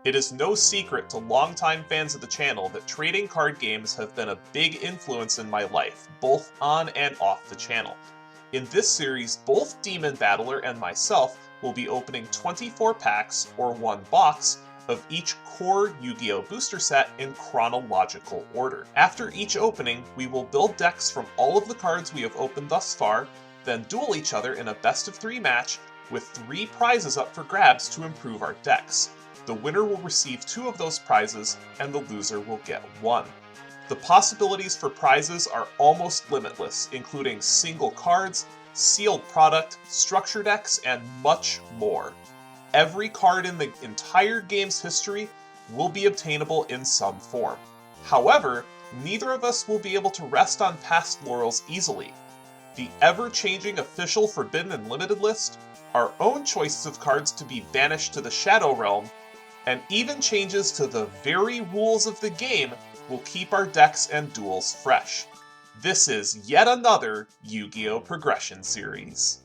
It is no secret to longtime fans of the channel that trading card games have been a big influence in my life, both on and off the channel. In this series, both DemonBattler and myself will be opening 24 packs, or one box, of each core Yu-Gi-Oh! Booster set in chronological order. After each opening, we will build decks from all of the cards we have opened thus far, then duel each other in a best-of-3 match with 3 prizes up for grabs to improve our decks. The winner will receive 2 of those prizes, and the loser will get 1. The possibilities for prizes are almost limitless, including single cards, sealed product, structure decks, and much more. Every card in the entire game's history will be obtainable in some form. However, neither of us will be able to rest on past laurels easily. The ever-changing official Forbidden and Limited list, our own choices of cards to be banished to the Shadow Realm, and even changes to the very rules of the game will keep our decks and duels fresh. This is yet another Yu-Gi-Oh! Progression series.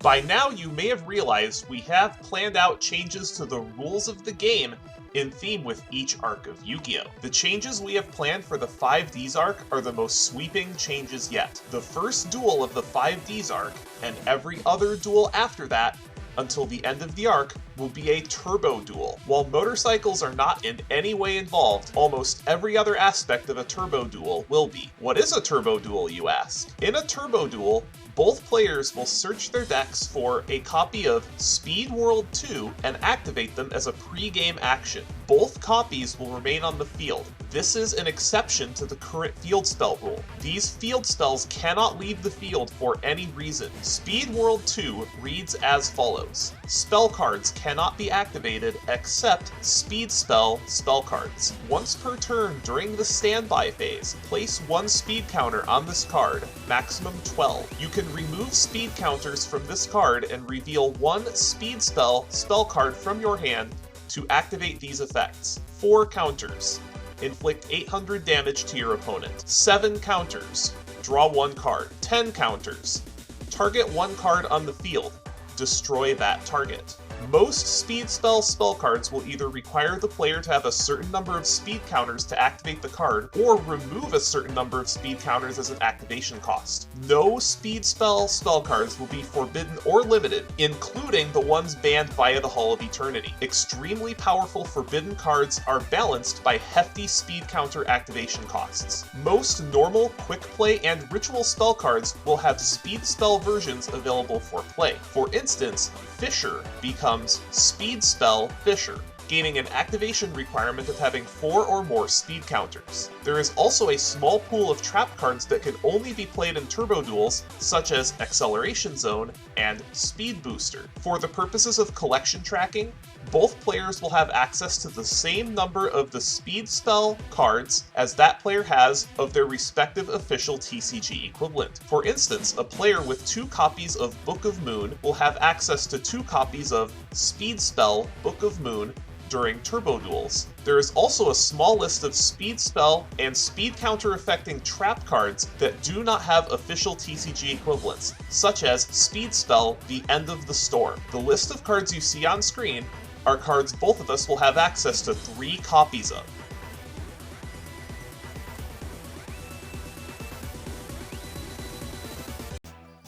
By now you may have realized we have planned out changes to the rules of the game in theme with each arc of Yu-Gi-Oh! The changes we have planned for the 5Ds arc are the most sweeping changes yet. The first duel of the 5Ds arc, and every other duel after that, until the end of the arc, will be a turbo duel. While motorcycles are not in any way involved, almost every other aspect of a turbo duel will be. What is a turbo duel, you ask? In a turbo duel, both players will search their decks for a copy of Speed World 2 and activate them as a pre-game action. Both copies will remain on the field. This is an exception to the current field spell rule. These field spells cannot leave the field for any reason. Speed World 2 reads as follows. Spell cards cannot be activated except Speed Spell cards. Once per turn during the standby phase, place 1 speed counter on this card, maximum 12. You can remove speed counters from this card and reveal 1 speed spell card from your hand to activate these effects. 4 counters. Inflict 800 damage to your opponent. 7 counters. Draw 1 card. 10 counters. Target 1 card on the field. Destroy that target. Most speed spell cards will either require the player to have a certain number of speed counters to activate the card, or remove a certain number of speed counters as an activation cost. No speed spell cards will be forbidden or limited, including the ones banned via the Hall of Eternity. Extremely powerful forbidden cards are balanced by hefty speed counter activation costs. Most normal, quick play, and ritual spell cards will have speed spell versions available for play. For instance, Fisher becomes Speed Spell Fisher, gaining an activation requirement of having 4 or more speed counters. There is also a small pool of trap cards that can only be played in turbo duels, such as Acceleration Zone and Speed Booster. For the purposes of collection tracking, both players will have access to the same number of the speed spell cards as that player has of their respective official TCG equivalent. For instance, a player with 2 copies of Book of Moon will have access to 2 copies of Speed Spell Book of Moon during turbo duels. There is also a small list of speed spell and speed counter affecting trap cards that do not have official TCG equivalents, such as Speed Spell The End of the Storm. The list of cards you see on screen are cards both of us will have access to 3 copies of.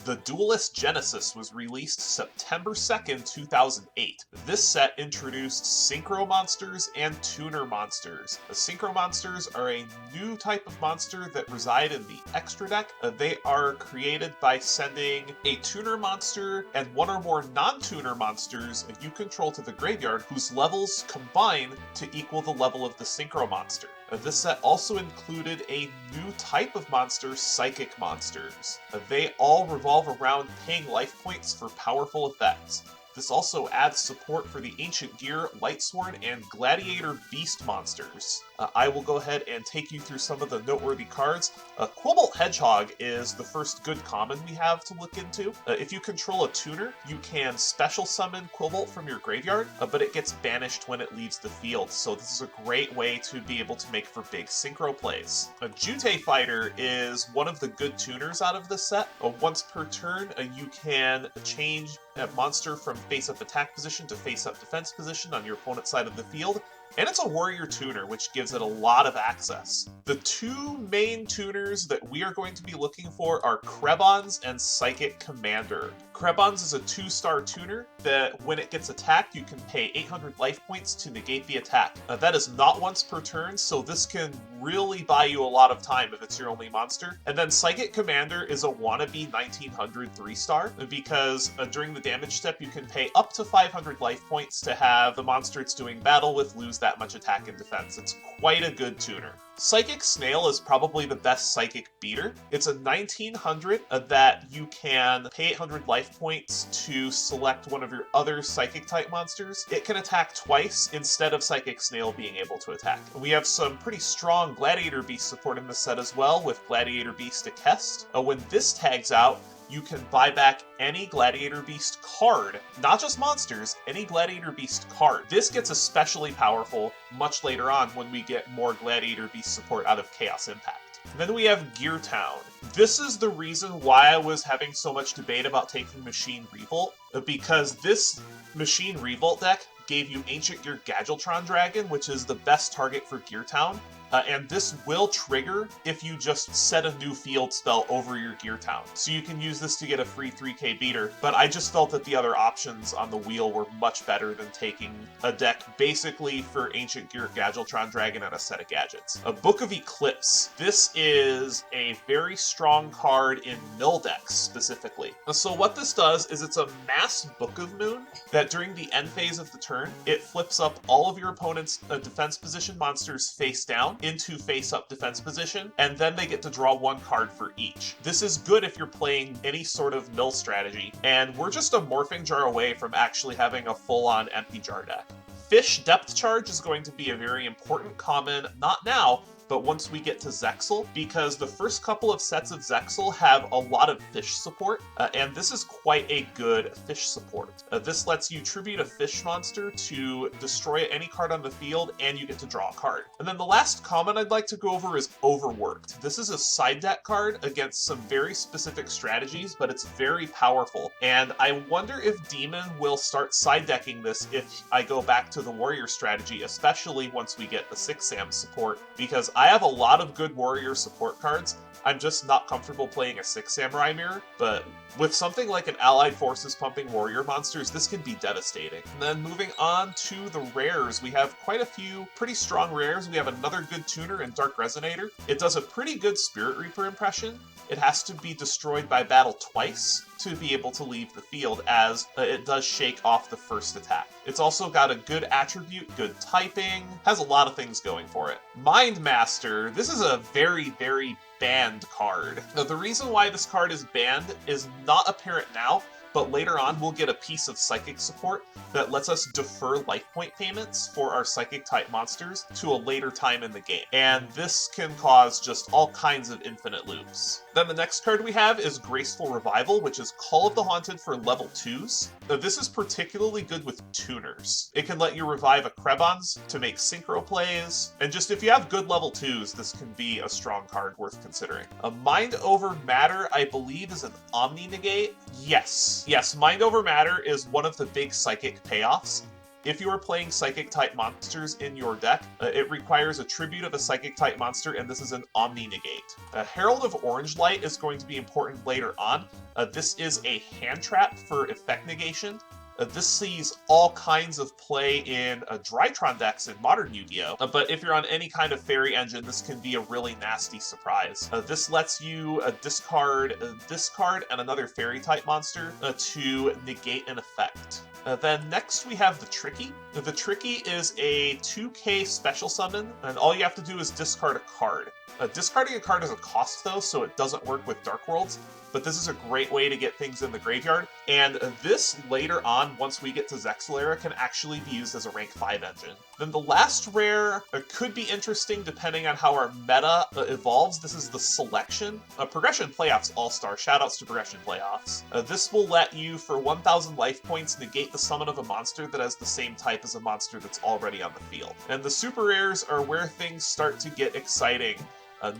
The Duelist Genesis was released September 2nd, 2008. This set introduced Synchro Monsters and Tuner Monsters. The Synchro Monsters are a new type of monster that reside in the extra deck. They are created by sending a Tuner Monster and 1 or more non-Tuner Monsters you control to the graveyard, whose levels combine to equal the level of the Synchro Monster. This set also included a new type of monster, Psychic Monsters. They all revolve around paying life points for powerful effects. This also adds support for the Ancient Gear, Lightsworn, and Gladiator Beast monsters. I will go ahead and take you through some of the noteworthy cards. Quibble Hedgehog is the first good common we have to look into. If you control a tuner, you can special summon Quibble from your graveyard, but it gets banished when it leaves the field, so this is a great way to be able to make for big synchro plays. A Jute Fighter is one of the good tuners out of this set. Once per turn, you can change a monster from face-up attack position to face-up defense position on your opponent's side of the field, and it's a warrior tuner, which gives it a lot of access. The two main tuners that we are going to be looking for are Krebons and Psychic Commander. Krebons is a 2-star tuner that when it gets attacked, you can pay 800 life points to negate the attack. That is not once per turn, so this can really buy you a lot of time if it's your only monster. And then Psychic Commander is a wannabe 1900 3-star, because during the damage step, you can pay up to 500 life points to have the monster it's doing battle with lose that much attack and defense. It's quite a good tuner. Psychic Snail is probably the best psychic beater. It's a 1900 that you can pay 800 life points to select one of your other psychic type monsters. It can attack twice instead of Psychic Snail being able to attack. We have some pretty strong Gladiator Beast support in the set as well, with Gladiator Beast Akest. When this tags out, you can buy back any Gladiator Beast card, not just monsters, any Gladiator Beast card. This gets especially powerful much later on when we get more Gladiator Beast support out of Chaos Impact. Then we have Gear Town. This is the reason why I was having so much debate about taking Machine Revolt, because this Machine Revolt deck gave you Ancient Gear Gadgetron Dragon, which is the best target for Gear Town. And this will trigger if you just set a new field spell over your Gear Town. So you can use this to get a free 3k beater, but I just felt that the other options on the wheel were much better than taking a deck basically for Ancient Gear Gadgetron Dragon and a set of gadgets. A Book of Eclipse. This is a very strong card in mill decks specifically. So what this does is it's a mass Book of Moon that during the end phase of the turn, it flips up all of your opponent's defense position monsters face down into face-up defense position, and then they get to draw one card for each. This is good if you're playing any sort of mill strategy, and we're just a morphing jar away from actually having a full-on empty jar deck. Fish Depth Charge is going to be a very important common, not now, but once we get to Zexal, because the first couple of sets of Zexal have a lot of fish support, and this is quite a good fish support. This lets you tribute a fish monster to destroy any card on the field, and you get to draw a card. And then the last common I'd like to go over is Overworked. This is a side deck card against some very specific strategies, but it's very powerful. And I wonder if Demon will start side decking this if I go back to the warrior strategy, especially once we get the 6-Sam support, because I have a lot of good warrior support cards. I'm just not comfortable playing a 6 Samurai Mirror, but with something like an Allied Forces pumping warrior monsters, this can be devastating. And then moving on to the rares, we have quite a few pretty strong rares. We have another good tuner in Dark Resonator. It does a pretty good Spirit Reaper impression. It has to be destroyed by battle twice to be able to leave the field, as it does shake off the first attack. It's also got a good attribute, good typing, has a lot of things going for it. Mind Master, this is a very, very banned card. Now, the reason why this card is banned is not apparent now, but later on we'll get a piece of Psychic support that lets us defer life point payments for our Psychic type monsters to a later time in the game. And this can cause just all kinds of infinite loops. Then the next card we have is Graceful Revival, which is Call of the Haunted for level 2s. Now, this is particularly good with tuners. It can let you revive a Krebons to make synchro plays, and just if you have good level 2s, this can be a strong card worth considering. A Mind Over Matter, I believe, is an Omni Negate. Yes, Mind Over Matter is one of the big Psychic payoffs. If you are playing Psychic-type monsters in your deck, it requires a tribute of a Psychic-type monster, and this is an Omni Negate. Herald of Orange Light is going to be important later on. This is a hand trap for effect negation. This sees all kinds of play in Drytron decks in modern Yu-Gi-Oh! But if you're on any kind of fairy engine, this can be a really nasty surprise. This lets you discard this card and another fairy-type monster to negate an effect. Then next we have the Tricky. The Tricky is a 2k special summon, and all you have to do is discard a card. Discarding a card is a cost though, so it doesn't work with Dark Worlds. but this is a great way to get things in the graveyard. And this later on, once we get to Zexalera, can actually be used as a rank 5 engine. Then the last rare could be interesting depending on how our meta evolves. This is the Selection. Progression Playoffs All-Star. Shoutouts to Progression Playoffs. This will let you, for 1,000 life points, negate the summon of a monster that has the same type as a monster that's already on the field. And the super rares are where things start to get exciting.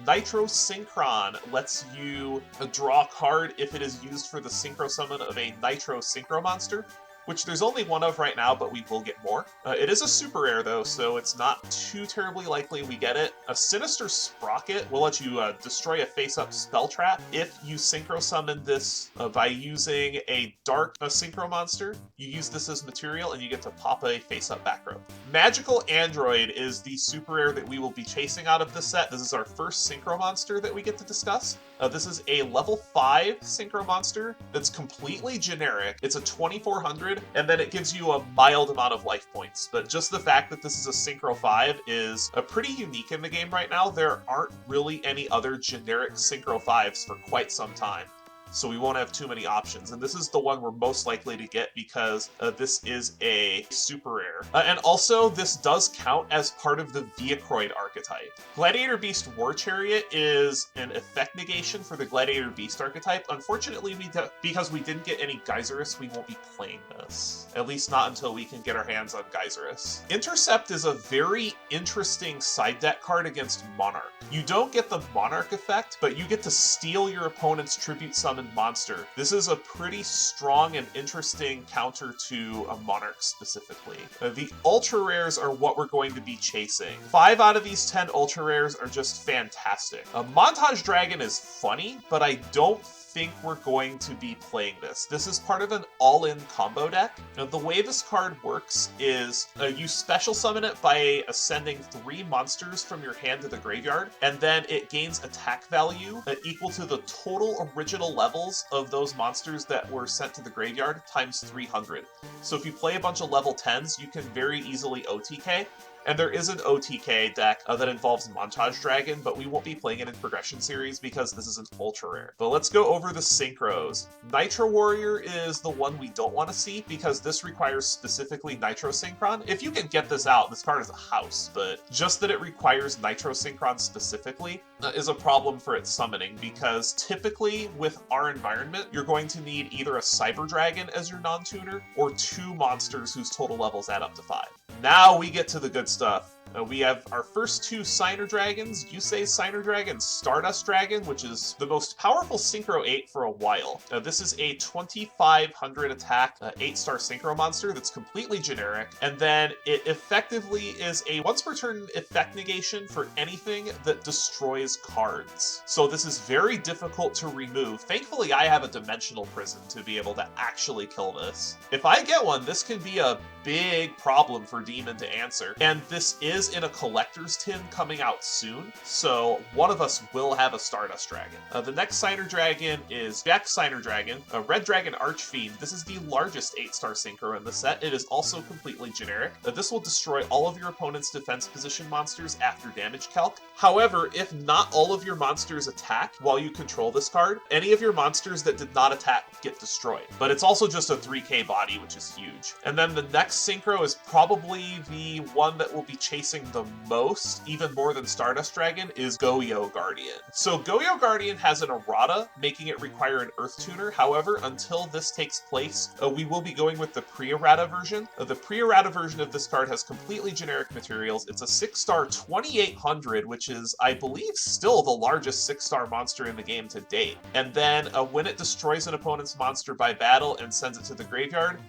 Nitro Synchron lets you draw a card if it is used for the synchro summon of a Nitro Synchro monster, which there's only one of right now, but we will get more. It is a super rare, though, so it's not too terribly likely we get it. A Sinister Sprocket will let you destroy a face-up spell trap. If you synchro summon this by using a dark synchro monster, you use this as material, and you get to pop a face-up back row. Magical Android is the super rare that we will be chasing out of this set. This is our first synchro monster that we get to discuss. This is a level 5 synchro monster that's completely generic. It's a 2400, and then it gives you a mild amount of life points. But just the fact that this is a synchro 5 is pretty unique in the game right now. There aren't really any other generic synchro 5s for quite some time, so we won't have too many options. And this is the one we're most likely to get because this is a super rare. And also, this does count as part of the Viacroid archetype. Gladiator Beast War Chariot is an effect negation for the Gladiator Beast archetype. Unfortunately, because we didn't get any Geyserus, we won't be playing this. At least not until we can get our hands on Geyserus. Intercept is a very interesting side deck card against Monarch. You don't get the Monarch effect, but you get to steal your opponent's tribute summon monster. This is a pretty strong and interesting counter to a Monarch specifically. The ultra rares are what we're going to be chasing. 5 out of these 10 ultra rares are just fantastic. A Montage Dragon is funny, but I don't think we're going to be playing this. This is part of an all-in combo deck. Now, the way this card works is you special summon it by sending 3 monsters from your hand to the graveyard, and then it gains attack value equal to the total original levels of those monsters that were sent to the graveyard times 300. So if you play a bunch of level 10s, you can very easily OTK. And there is an OTK deck that involves Montage Dragon, but we won't be playing it in Progression Series because this is an ultra rare. But let's go over the synchros. Nitro Warrior is the one we don't want to see because this requires specifically Nitro Synchron. If you can get this out, this card is a house, but just that it requires Nitro Synchron specifically is a problem for its summoning because typically with our environment, you're going to need either a Cyber Dragon as your non-tuner or 2 monsters whose total levels add up to 5. Now we get to the good stuff. We have our first 2 Signer Dragons, Yusei's Signer Dragon, Stardust Dragon, which is the most powerful Synchro 8 for a while. This is a 2500 attack 8-star Synchro monster that's completely generic, and then it effectively is a once per turn effect negation for anything that destroys cards. So this is very difficult to remove. Thankfully, I have a Dimensional Prison to be able to actually kill this. If I get one, this can be a big problem for Demon to answer, and this is in a collector's tin coming out soon, so one of us will have a Stardust Dragon. The next Signer Dragon is Jack Signer Dragon, a Red Dragon Archfiend. This is the largest 8-star synchro in the set. It is also completely generic. This will destroy all of your opponent's defense position monsters after damage calc. However, if not all of your monsters attack while you control this card, any of your monsters that did not attack get destroyed. But it's also just a 3k body, which is huge. And then the next synchro is probably the one that will be chasing the most, even more than Stardust Dragon, is Goyo Guardian. So Goyo Guardian has an errata, making it require an Earth Tuner. However, until this takes place, we will be going with the pre-errata version. The pre-errata version of this card has completely generic materials. It's a 6-star 2800, which is, I believe, still the largest 6-star monster in the game to date. And then when it destroys an opponent's monster by battle and sends it to the graveyard,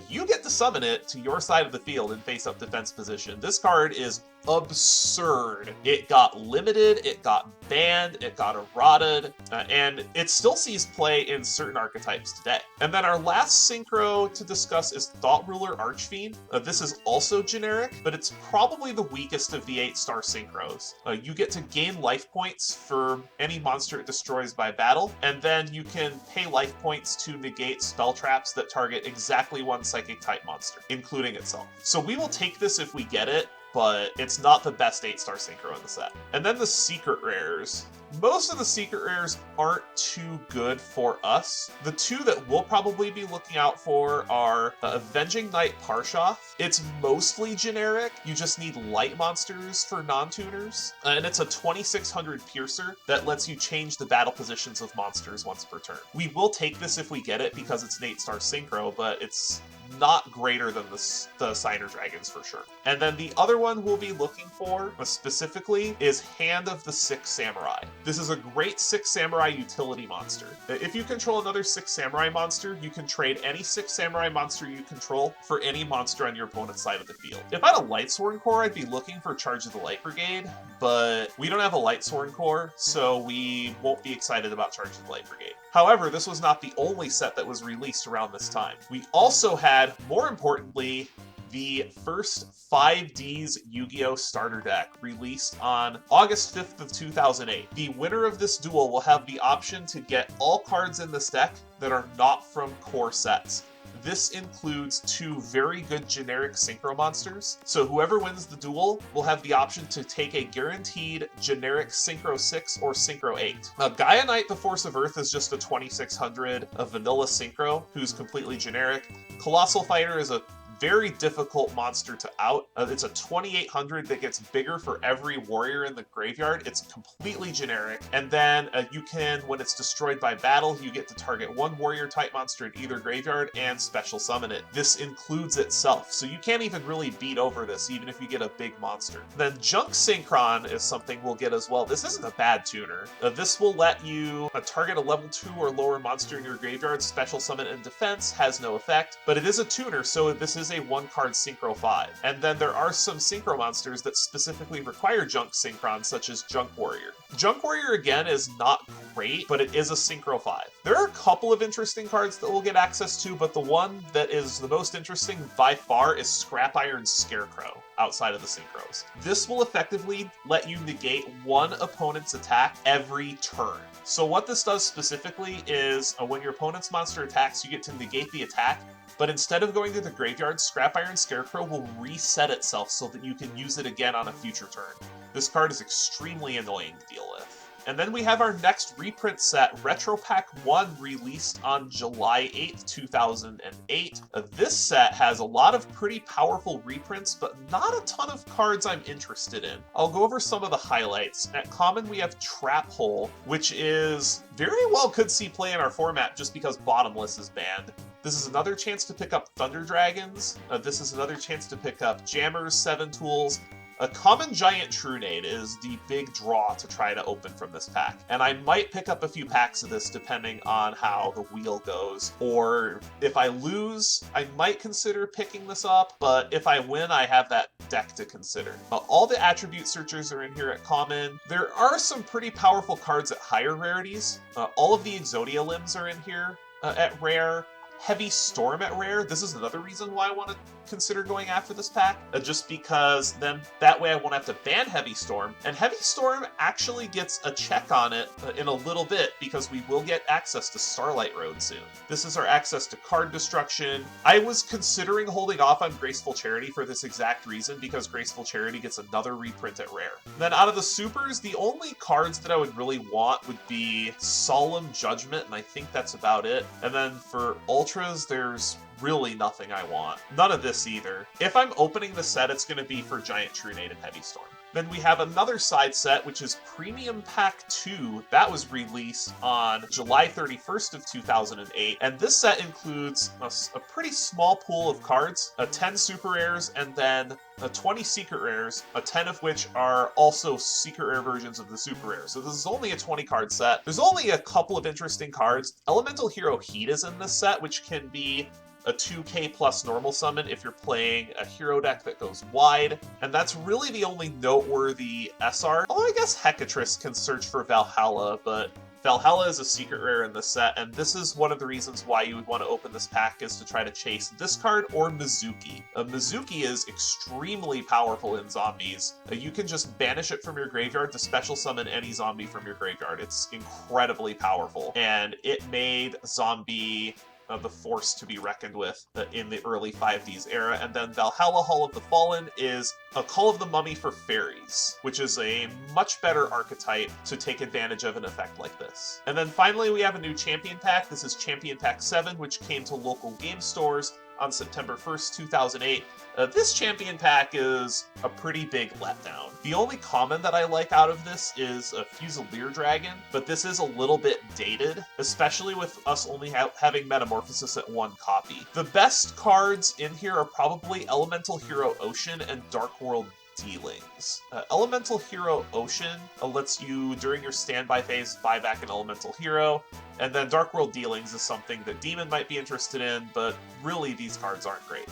you get to summon it to your side of the field in face-up defense position. This card is absurd. It got limited, it got banned, it got errated, and it still sees play in certain archetypes today. And then our last synchro to discuss is Thought Ruler Archfiend. This is also generic, but it's probably the weakest of the 8-star synchros. You get to gain life points for any monster it destroys by battle, and then you can pay life points to negate spell traps that target exactly one psychic type monster, including itself. So we will take this if we get it, but it's not the best 8-star synchro in the set. And then the secret rares. Most of the secret rares aren't too good for us. The two that we'll probably be looking out for are Avenging Knight Parshoth. It's mostly generic. You just need light monsters for non-tuners. And it's a 2600 piercer that lets you change the battle positions of monsters once per turn. We will take this if we get it because it's an 8-star synchro, but it's not greater than the Signer Dragons for sure. And then the other one we'll be looking for specifically is Hand of the Six Samurai. This is a great Six Samurai utility monster. If you control another Six Samurai monster, you can trade any Six Samurai monster you control for any monster on your opponent's side of the field. If I had a Lightsworn Core, I'd be looking for Charge of the Light Brigade, but we don't have a Lightsworn Core, so we won't be excited about Charge of the Light Brigade. However, this was not the only set that was released around this time. We also had, more importantly, the first 5Ds Yu-Gi-Oh! Starter deck released on August 5th of 2008. The winner of this duel will have the option to get all cards in this deck that are not from core sets. This includes 2 very good generic synchro monsters, so whoever wins the duel will have the option to take a guaranteed generic Synchro 6 or Synchro 8. Now, Gaia Knight, the Force of Earth, is just a 2600 of vanilla synchro, who's completely generic. Colossal Fighter is a very difficult monster to out. It's a 2800 that gets bigger for every warrior in the graveyard. It's completely generic. And then you can, when it's destroyed by battle, you get to target 1 warrior type monster in either graveyard and special summon it. This includes itself, so you can't even really beat over this, even if you get a big monster. Then Junk Synchron is something we'll get as well. This isn't a bad tuner. This will let you target a level 2 or lower monster in your graveyard, special summon and defense, has no effect, but it is a tuner, so this is a 1-card Synchro 5. And then there are some Synchro monsters that specifically require Junk Synchron, such as Junk Warrior. Junk Warrior, again, is not great, but it is a Synchro 5. There are a couple of interesting cards that we'll get access to, but the one that is the most interesting by far is Scrap Iron Scarecrow outside of the Synchros. This will effectively let you negate 1 opponent's attack every turn. So what this does specifically is when your opponent's monster attacks, you get to negate the attack, but instead of going to the graveyard, Scrap Iron Scarecrow will reset itself so that you can use it again on a future turn. This card is extremely annoying to deal with. And then we have our next reprint set, Retro Pack 1, released on July 8th, 2008. This set has a lot of pretty powerful reprints, but not a ton of cards I'm interested in. I'll go over some of the highlights. At common, we have Trap Hole, which is very well could see play in our format just because Bottomless is banned. This is another chance to pick up Thunder Dragons. This is another chance to pick up Jammers, 7 Tools. A common Giant Trunade is the big draw to try to open from this pack. And I might pick up a few packs of this depending on how the wheel goes. Or if I lose, I might consider picking this up, but if I win, I have that deck to consider. All the attribute searchers are in here at common. There are some pretty powerful cards at higher rarities. All of the Exodia limbs are in here at rare. Heavy Storm at rare. This is another reason why I want to consider going after this pack, just because then that way I won't have to ban Heavy Storm, and Heavy Storm actually gets a check on it in a little bit because we will get access to Starlight Road soon. This is our access to card destruction. I was considering holding off on Graceful Charity for this exact reason, because Graceful Charity gets another reprint at rare. Then out of the supers, the only cards that I would really want would be Solemn Judgment, and I think that's about it. And then for Ultras, there's really nothing I want. None of this either. If I'm opening the set, it's going to be for Giant Trunade and Heavy Storm. Then we have another side set, which is Premium Pack 2. That was released on July 31st of 2008. And this set includes a pretty small pool of cards, 10 super rares, and then 20 secret rares, 10 of which are also secret rare versions of the super rare. So this is only a 20 card set. There's only a couple of interesting cards. Elemental Hero Heat is in this set, which can be a 2k plus normal summon if you're playing a hero deck that goes wide, and that's really the only noteworthy SR. Although I guess Hecatrice can search for Valhalla, but Valhalla is a secret rare in this set, and this is one of the reasons why you would want to open this pack, is to try to chase this card or Mizuki. Mizuki is extremely powerful in zombies. You can just banish it from your graveyard to special summon any zombie from your graveyard. It's incredibly powerful, and it made zombie the force to be reckoned with in the early 5Ds era. And then Valhalla Hall of the Fallen is a Call of the Mummy for fairies, which is a much better archetype to take advantage of an effect like this. And then finally we have a new champion pack. This is Champion Pack 7, which came to local game stores on September 1st, 2008. This champion pack is a pretty big letdown. The only common that I like out of this is a Fusilier Dragon, but this is a little bit dated, especially with us only having Metamorphosis at 1 copy. The best cards in here are probably Elemental Hero Ocean and Dark World Dealings. Elemental Hero Ocean lets you, during your standby phase, buy back an Elemental Hero, and then Dark World Dealings is something that Demon might be interested in, but really these cards aren't great.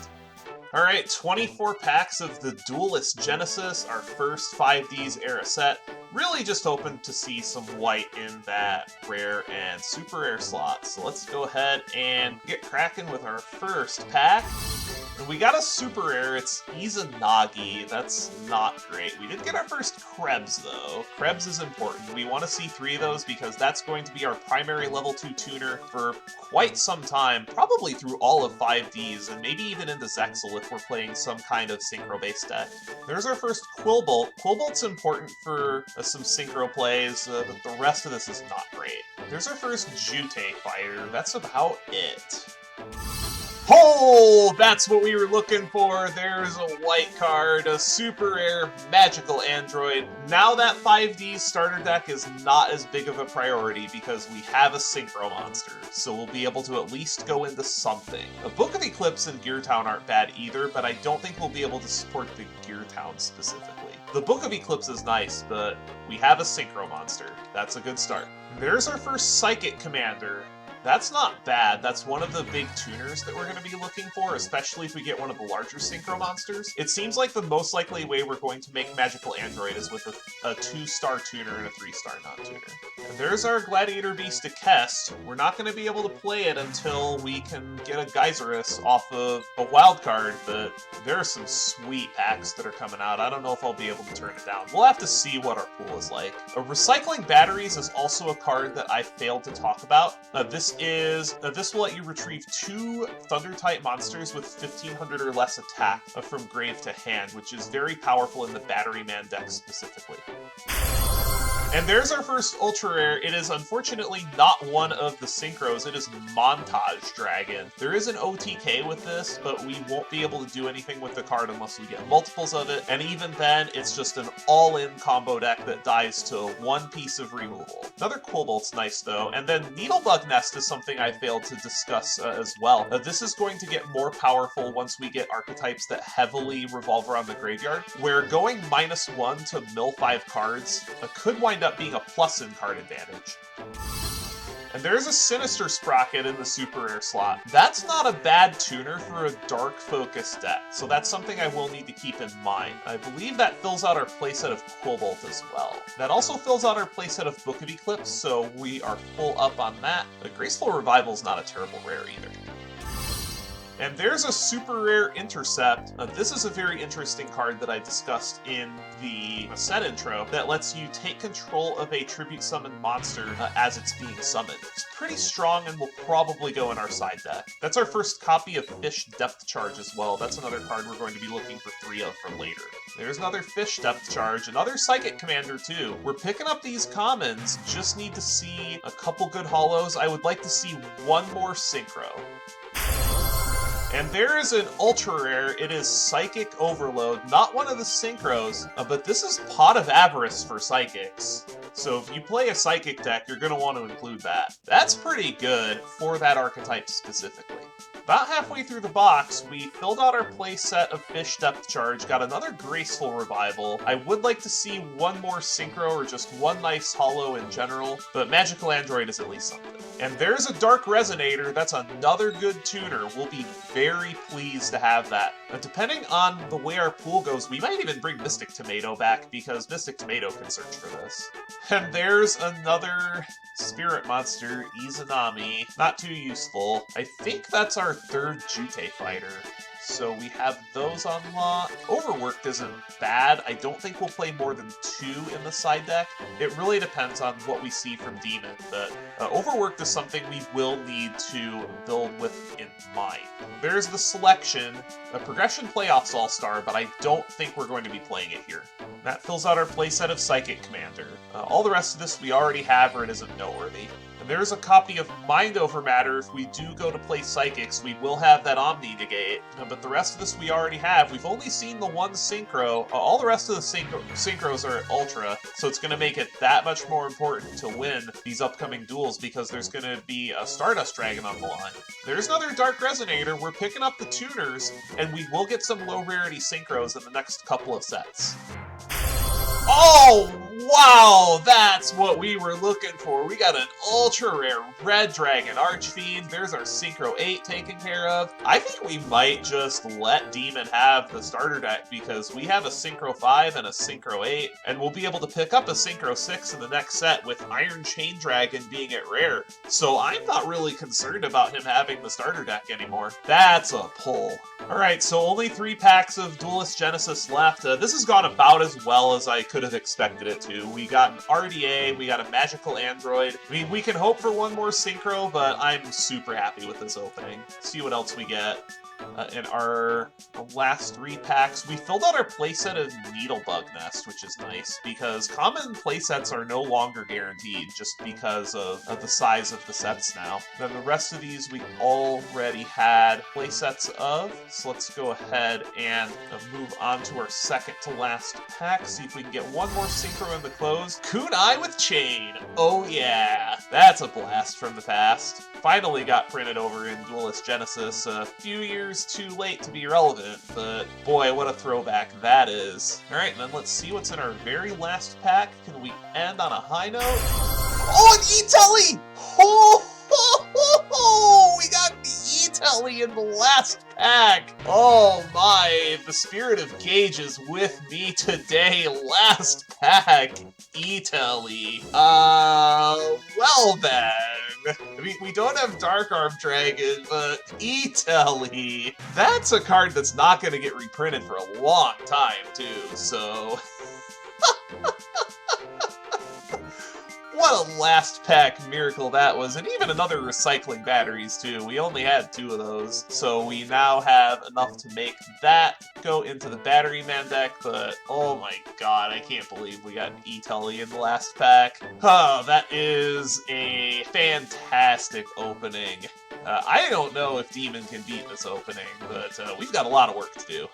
Alright, 24 packs of the Duelist Genesis, our first 5Ds era set. Really just hoping to see some white in that rare and super rare slot. So let's go ahead and get cracking with our first pack. And we got a super rare, it's Izanagi. That's not great. We did get our first Krebs though. Krebs is important. We want to see 3 of those because that's going to be our primary level 2 tuner for quite some time, probably through all of 5Ds, and maybe even into Zexal if we're playing some kind of synchro-based deck. There's our first Quillbolt. Quillbolt's important for some synchro plays, but the rest of this is not great. There's our first Jutei Fighter. That's about it. Oh, that's what we were looking for. There's a white card, a super rare magical android. Now that 5D starter deck is not as big of a priority because we have a synchro monster, so we'll be able to at least go into something. A Book of Eclipse and Gear Town aren't bad either, but I don't think we'll be able to support the Gear Town specifically. The Book of Eclipse is nice, but we have a synchro monster. That's a good start. There's our first Psychic Commander. That's not bad. That's one of the big tuners that we're going to be looking for, especially if we get one of the larger synchro monsters. It seems like the most likely way we're going to make Magical Android is with a 2-star tuner and a 3-star non-tuner. And there's our Gladiator Beast Kest. We're not going to be able to play it until we can get a Geyserus off of a wild card, but there are some sweet packs that are coming out. I don't know if I'll be able to turn it down. We'll have to see what our pool is like. Recycling Batteries is also a card that I failed to talk about. This will let you retrieve 2 Thunder-type monsters with 1500 or less attack from grave to hand, which is very powerful in the Batteryman deck specifically. And there's our first ultra rare. It is unfortunately not one of the synchros. It is Montage Dragon. There is an OTK with this, but we won't be able to do anything with the card unless we get multiples of it. And even then, it's just an all-in combo deck that dies to 1 piece of removal. Another Quillbolt's nice though. And then Needlebug Nest is something I failed to discuss as well. This is going to get more powerful once we get archetypes that heavily revolve around the graveyard, where going -1 to mill 5 cards could wind up being a plus in card advantage. And there's a Sinister Sprocket in the super rare slot. That's not a bad tuner for a dark focus deck, so that's something I will need to keep in mind. I believe that fills out our playset of Quillbolt as well. That also fills out our playset of Book of Eclipse, so we are full up on that. A Graceful Revival is not a terrible rare either. And there's a super rare Intercept. This is a very interesting card that I discussed in the set intro that lets you take control of a tribute summoned monster as it's being summoned. It's pretty strong and will probably go in our side deck. That's our first copy of Fish Depth Charge as well. That's another card we're going to be looking for 3 of for later. There's another Fish Depth Charge, another Psychic Commander too. We're picking up these commons, just need to see a couple good holos. I would like to see 1 more synchro. And there is an ultra rare. It is Psychic Overload, not one of the synchros, but this is Pot of Avarice for Psychics. So if you play a Psychic deck, you're going to want to include that. That's pretty good for that archetype specifically. About halfway through the box, we filled out our play set of Fish Depth Charge, got another Graceful Revival. I would like to see 1 more synchro or just 1 nice holo in general, but Magical Android is at least something. And there's a Dark Resonator. That's another good tuner. We'll be very pleased to have that. But depending on the way our pool goes, we might even bring Mystic Tomato back because Mystic Tomato can search for this. And there's another Spirit Monster, Izanami. Not too useful. I think that's our 3rd Jutei Fighter. So we have those unlocked. Overworked isn't bad. I don't think we'll play more than 2 in the side deck. It really depends on what we see from Demon, but Overworked is something we will need to build with in mind. There's the selection, a Progression Playoffs All-Star, but I don't think we're going to be playing it here. That fills out our playset of Psychic Commander. All the rest of this we already have, or it isn't noteworthy. And there's a copy of Mind Over Matter. If we do go to play Psychics, we will have that Omni Negate. But the rest of this we already have. We've only seen the one Synchro. All the rest of the Synchros are Ultra, so it's going to make it that much more important to win these upcoming duels because there's going to be a Stardust Dragon on the line. There's another Dark Resonator. We're picking up the tuners, and we will get some low-rarity Synchros in the next couple of sets. Oh, wow! That's what we were looking for. We got an ultra-rare Red Dragon Archfiend. There's our Synchro 8 taken care of. I think we might just let Demon have the starter deck because we have a Synchro 5 and a Synchro 8, and we'll be able to pick up a Synchro 6 in the next set with Iron Chain Dragon being at rare. So I'm not really concerned about him having the starter deck anymore. That's a pull. Alright, so only 3 packs of Duelist Genesis left. This has gone about as well as I could have expected it to. We got an RDA, we got a Magical Android. I mean, we can hope for one more Synchro, but I'm super happy with this opening. See what else we get. In our last 3 packs, we filled out our playset of Needlebug Nest, which is nice, because common playsets are no longer guaranteed, just because of the size of the sets now. Then the rest of these we already had playsets of, so let's go ahead and move on to our second to last pack, see if we can get one more Synchro in the close. Kunai with Chain! Oh yeah! That's a blast from the past. Finally got printed over in Duelist Genesis a few years too late to be relevant, but boy, what a throwback that is. Alright, and then let's see what's in our very last pack. Can we end on a high note? Oh, an E-Telly! Oh, we got the E-Telly in the last pack! Oh my, the spirit of Gage is with me today. Last pack, E-Telly. Well then. I mean, we don't have Dark Arm Dragon, but E-Telly. That's a card that's not going to get reprinted for a long time, too, so... What a last pack miracle that was, and even another recycling batteries too. We only had 2 of those, so we now have enough to make that go into the Battery Man deck, but oh my god, I can't believe we got an E-Telly in the last pack. Oh, that is a fantastic opening. I don't know if Demon can beat this opening, but we've got a lot of work to do.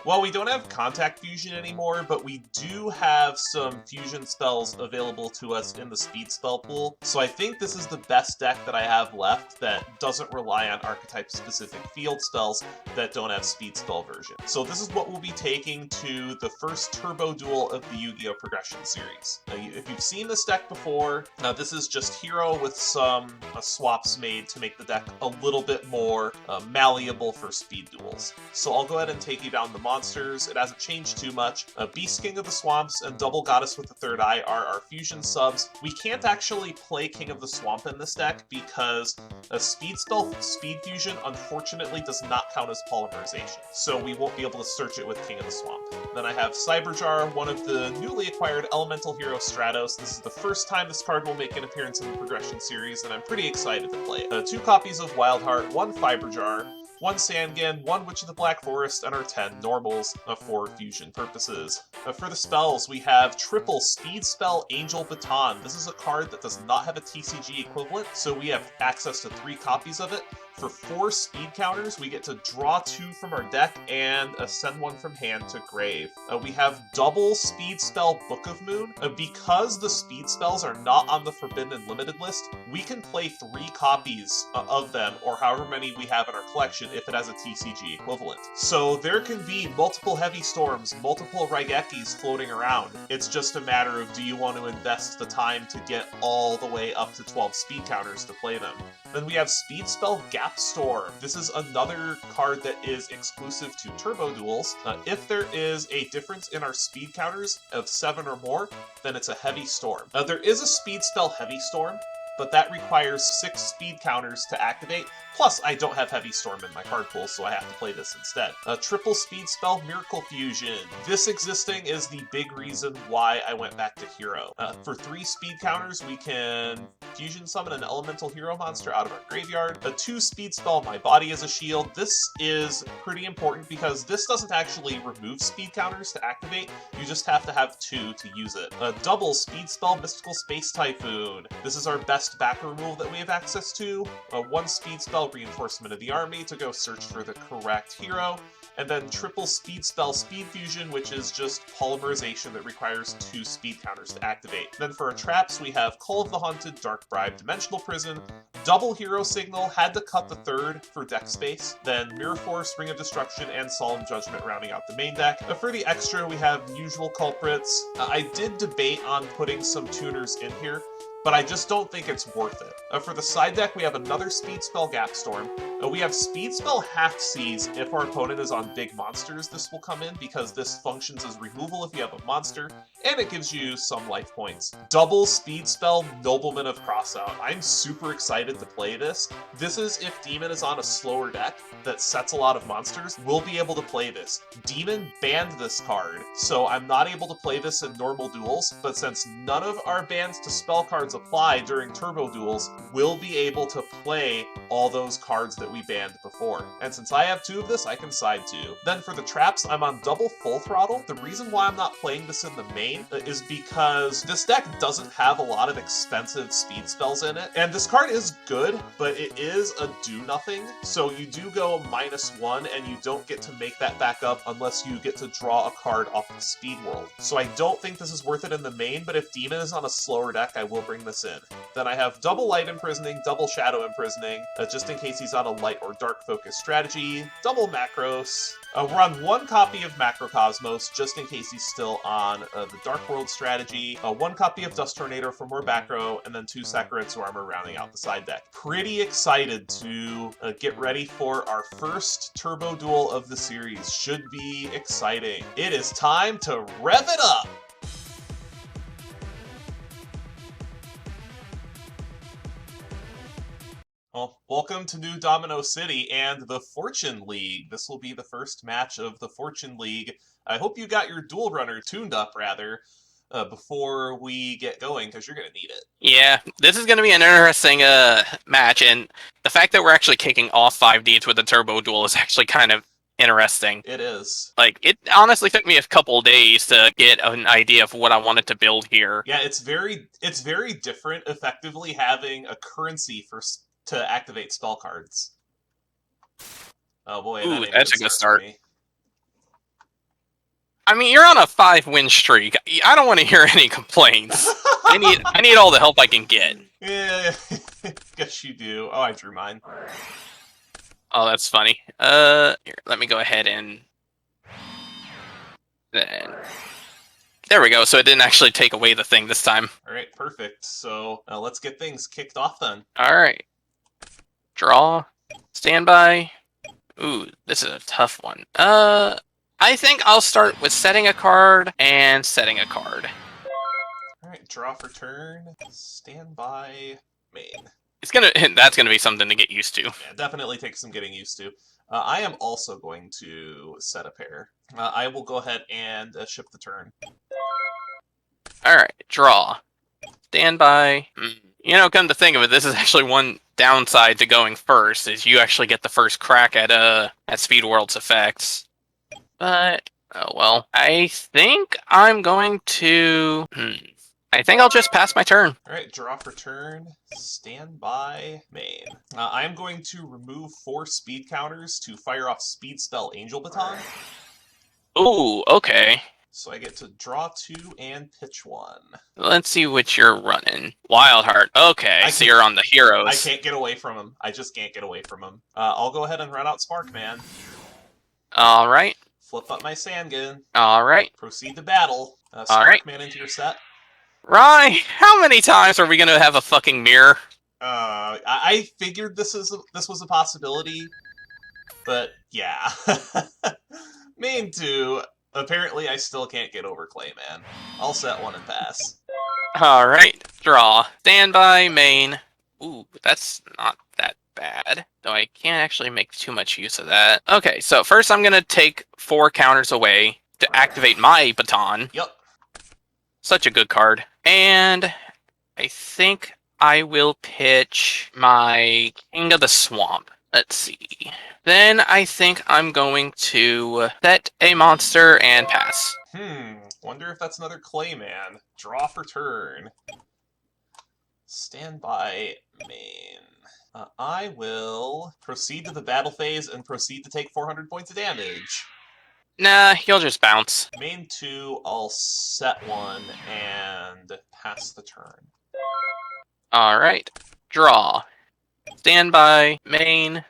Well, we don't have Contact Fusion anymore, but we do have some fusion spells available to us in the speed spell pool, so I think this is the best deck that I have left that doesn't rely on archetype-specific field spells that don't have speed spell version. So this is what we'll be taking to the first Turbo Duel of the Yu-Gi-Oh! Progression series. Now, if you've seen this deck before, this is just Hero with some swaps made to make the deck a little bit more malleable for speed duels. So I'll go ahead and take you down the monsters. It hasn't changed too much. Beast King of the Swamps and Double Goddess with the Third Eye are our fusion subs. We can't actually play King of the Swamp in this deck because a speed spell speed fusion unfortunately does not count as polymerization, so we won't be able to search it with King of the Swamp. Then I have Cyberjar, one of the newly acquired Elemental Hero Stratos. This is the first time this card will make an appearance in the Progression series, and I'm pretty excited to play it. 2 copies of Wildheart, 1 Fiberjar, 1 Sandgan, 1 Witch of the Black Forest, and our 10 normals for fusion purposes. For the spells, we have triple Speed Spell Angel Baton. This is a card that does not have a TCG equivalent, so we have access to 3 copies of it. For 4 speed counters, we get to draw 2 from our deck and send 1 from hand to grave. We have double Speed Spell Book of Moon. Because the speed spells are not on the Forbidden and Limited list, we can play 3 copies of them, or however many we have in our collection, if it has a TCG equivalent. So there can be multiple Heavy Storms, multiple Raigekis floating around. It's just a matter of, do you want to invest the time to get all the way up to 12 speed counters to play them? Then we have Speed Spell Gap Storm. This is another card that is exclusive to Turbo Duels. If there is a difference in our speed counters of 7 or more, then it's a Heavy Storm. There is a Speed Spell Heavy Storm, but that requires 6 speed counters to activate. Plus, I don't have Heavy Storm in my card pool, so I have to play this instead. A triple speed spell, Miracle Fusion. This existing is the big reason why I went back to Hero. For 3 speed counters, we can fusion summon an elemental hero monster out of our graveyard. A 2 speed spell, My Body as a Shield. This is pretty important because this doesn't actually remove speed counters to activate. You just have to have 2 to use it. A double speed spell, Mystical Space Typhoon. This is our best back removal that we have access to. A 1 speed spell, Reinforcement of the Army, to go search for the correct hero. And then triple speed spell, Speed Fusion, which is just polymerization that requires 2 speed counters to activate. Then for our traps, we have Call of the Hunted, Dark Bribe, Dimensional Prison, double Hero Signal, had to cut the 3rd for deck space, then Mirror Force, Ring of Destruction, and Solemn Judgment rounding out the main deck. For the extra, we have usual culprits. I did debate on putting some tuners in here, but I just don't think it's worth it. For the side deck, we have another Speed Spell Gapstorm. We have Speed Spell Half Seize. If our opponent is on big monsters, this will come in because this functions as removal if you have a monster, and it gives you some life points. Double Speed Spell Nobleman of Crossout. I'm super excited to play this. This is if Demon is on a slower deck that sets a lot of monsters, we'll be able to play this. Demon banned this card, so I'm not able to play this in normal duels, but since none of our bans to spell cards apply during turbo duels, we'll be able to play all those cards that we banned before. And since I have 2 of this, I can side 2. Then for the traps, I'm on double full throttle. The reason why I'm not playing this in the main is because this deck doesn't have a lot of expensive speed spells in it. And this card is good, but it is a do-nothing. So you do go -1, and you don't get to make that back up unless you get to draw a card off the speed world. So I don't think this is worth it in the main, but if Demon is on a slower deck, I will bring this in. Then I have double Light Imprisoning, double Shadow Imprisoning, just in case he's on a light or dark focus strategy, double Macros. We're on 1 copy of Macrocosmos, just in case he's still on the Dark World strategy, 1 copy of Dust Tornado for more back row, and then 2 Sakuretsu Armor rounding out the side deck. Pretty excited to get ready for our first turbo duel of the series. Should be exciting. It is time to rev it up! Well, welcome to New Domino City and the Fortune League. This will be the first match of the Fortune League. I hope you got your Duel Runner tuned up, before we get going, because you're going to need it. Yeah, this is going to be an interesting match, and the fact that we're actually kicking off 5Ds with a Turbo Duel is actually kind of interesting. It is. Like, it honestly took me a couple days to get an idea of what I wanted to build here. Yeah, it's very different, effectively having a currency to activate spell cards. Oh boy, ooh, that's a good start. Me. I mean, you're on a 5-win streak. I don't want to hear any complaints. I need all the help I can get. Yeah, guess you do. Oh, I drew mine. Oh, that's funny. Here, let me go ahead and then. There we go. So it didn't actually take away the thing this time. All right, perfect. So let's get things kicked off then. All right. Draw. Standby. Ooh, this is a tough one. I think I'll start with setting a card and setting a card. Alright, draw for turn, standby, main. That's gonna be something to get used to. Yeah, definitely takes some getting used to. I am also going to set a pair. I will go ahead and ship the turn. Alright, draw. Standby. You know, come to think of it, this is actually one downside to going first, is you actually get the first crack at Speed World's effects. But, oh well. I think I'm going to... I think I'll just pass my turn. Alright, draw for turn, standby, main. I am going to remove 4 speed counters to fire off Speed Spell Angel Baton. Ooh, okay. So I get to draw 2 and pitch 1. Let's see what you're running. Wildheart. Okay, so you're on the heroes. I can't get away from him. I just can't get away from him. I'll go ahead and run out Sparkman. Alright. Flip up my Sandgun. Alright. Proceed to battle. Alright. Sparkman into your set. Right. How many times are we going to have a fucking mirror? I figured this was a possibility, but yeah. Main 2. Apparently, I still can't get over Clayman. I'll set 1 and pass. Alright, draw. Standby, main. Ooh, that's not that bad. Though I can't actually make too much use of that. Okay, so first I'm going to take 4 counters away to activate my baton. Yep. Such a good card. And I think I will pitch my King of the Swamp. Let's see. Then I think I'm going to set a monster and pass. Wonder if that's another Clayman. Draw for turn. Stand by, main. I will proceed to the battle phase and proceed to take 400 points of damage. Nah, he'll just bounce. Main 2, I'll set 1 and pass the turn. Alright. Draw. Standby. Main.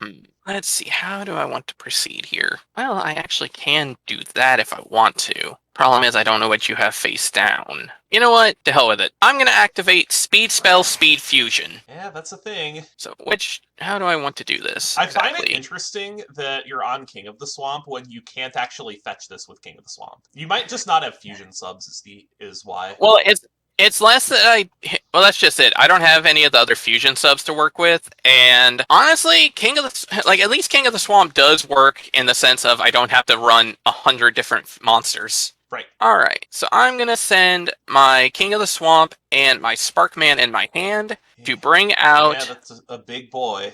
Let's see, how do I want to proceed here? Well, I actually can do that if I want to. Problem is, I don't know what you have face down. You know what? To hell with it. I'm going to activate Speed Spell Speed Fusion. Yeah, that's a thing. So, how do I want to do this? I find it interesting that you're on King of the Swamp when you can't actually fetch this with King of the Swamp. You might just not have fusion subs is why. Well, it's less that well, that's just it. I don't have any of the other fusion subs to work with, and honestly, at least King of the Swamp does work in the sense of I don't have to run 100 different monsters. Right. Alright, so I'm gonna send my King of the Swamp and my Sparkman in my hand to bring out... Yeah, that's a big boy.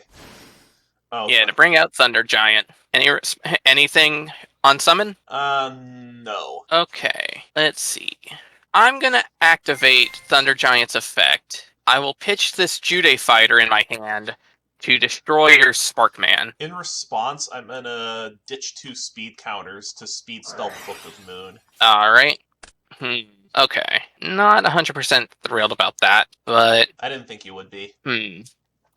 Oh, yeah, to bring out Thunder Giant. Anything on summon? No. Okay, let's see. I'm gonna activate Thunder Giant's effect. I will pitch this Jude Fighter in my hand to destroy your Sparkman. In response, I'm gonna ditch 2 speed counters to speed spell Book of Moon. Alright. Okay. Not 100% thrilled about that, but... I didn't think you would be.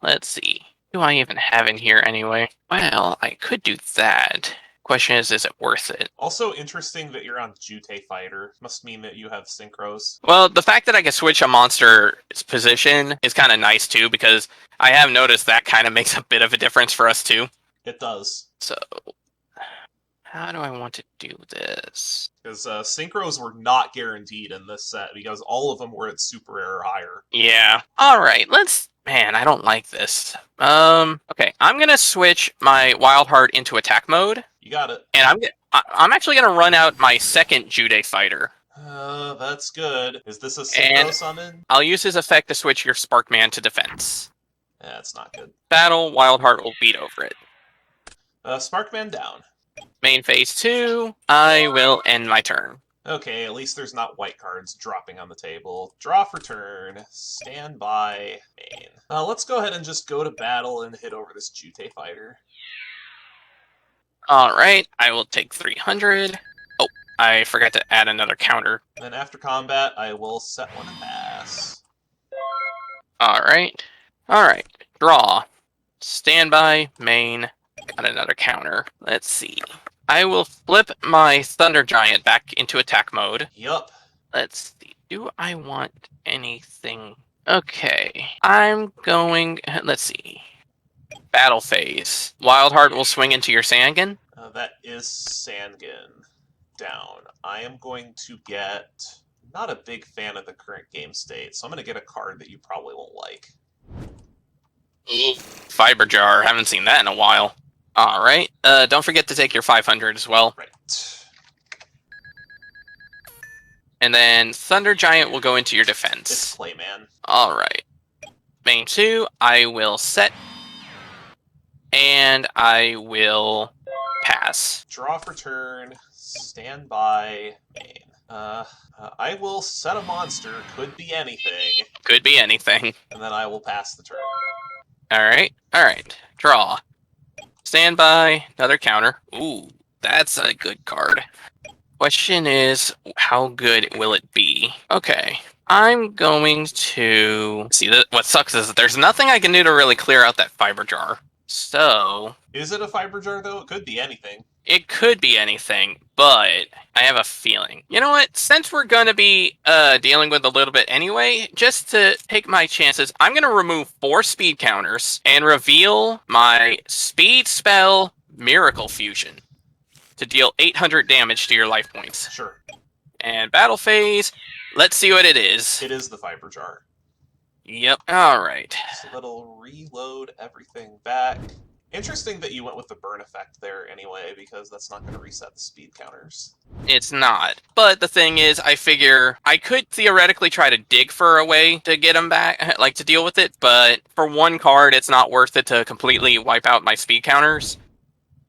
Let's see. What do I even have in here anyway? Well, I could do that. Question is it worth it? Also interesting that you're on Jute Fighter. Must mean that you have synchros. Well, the fact that I can switch a monster's position is kind of nice too, because I have noticed that kind of makes a bit of a difference for us too. It does. So, how do I want to do this? Because synchros were not guaranteed in this set, because all of them were at super rare or higher. Yeah. Alright, Man, I don't like this. Okay, I'm gonna switch my Wild Heart into attack mode. You got it. And I'm actually gonna run out my second Jude Fighter. That's good. Is this a synchro summon? I'll use his effect to switch your Sparkman to defense. That's not good. Battle, Wild Heart will beat over it. Sparkman down. Main phase 2, I will end my turn. Okay, at least there's not white cards dropping on the table. Draw for turn. Stand by. Main. Let's go ahead and just go to battle and hit over this Jute Fighter. Alright, I will take 300. Oh, I forgot to add another counter. Then after combat, I will set 1 and pass. Alright. Alright, draw. Standby, main. Got another counter. Let's see. I will flip my Thunder Giant back into attack mode. Yup. Let's see. Do I want anything? Okay. I'm going... Let's see. Battle phase. Wild Heart will swing into your Sangan. That is Sangan. Down. I am going to get... Not a big fan of the current game state, so I'm going to get a card that you probably won't like. Fiber Jar. Haven't seen that in a while. Alright. Don't forget to take your 500 as well. Right. And then Thunder Giant will go into your defense. It's Clayman. Alright. Main 2, I will set. And I will pass. Draw for turn. Stand by. Main. I will set a monster. Could be anything. Could be anything. And then I will pass the turn. Alright. Alright. Draw. Standby. Another counter. Ooh, that's a good card. Question is, how good will it be? Okay. I'm going to... See, what sucks is that there's nothing I can do to really clear out that Fiber Jar. So... Is it a Fiber Jar, though? It could be anything. It could be anything, but I have a feeling. You know what? Since we're going to be dealing with a little bit anyway, just to take my chances, I'm going to remove 4 speed counters and reveal my Speed Spell Miracle Fusion to deal 800 damage to your life points. Sure. And battle phase, let's see what it is. It is the Fiber Jar. Yep. All right. So that'll reload everything back. Interesting that you went with the burn effect there anyway, because that's not going to reset the speed counters. It's not. But the thing is, I figure I could theoretically try to dig for a way to get him back, like to deal with it, but for one card, it's not worth it to completely wipe out my speed counters.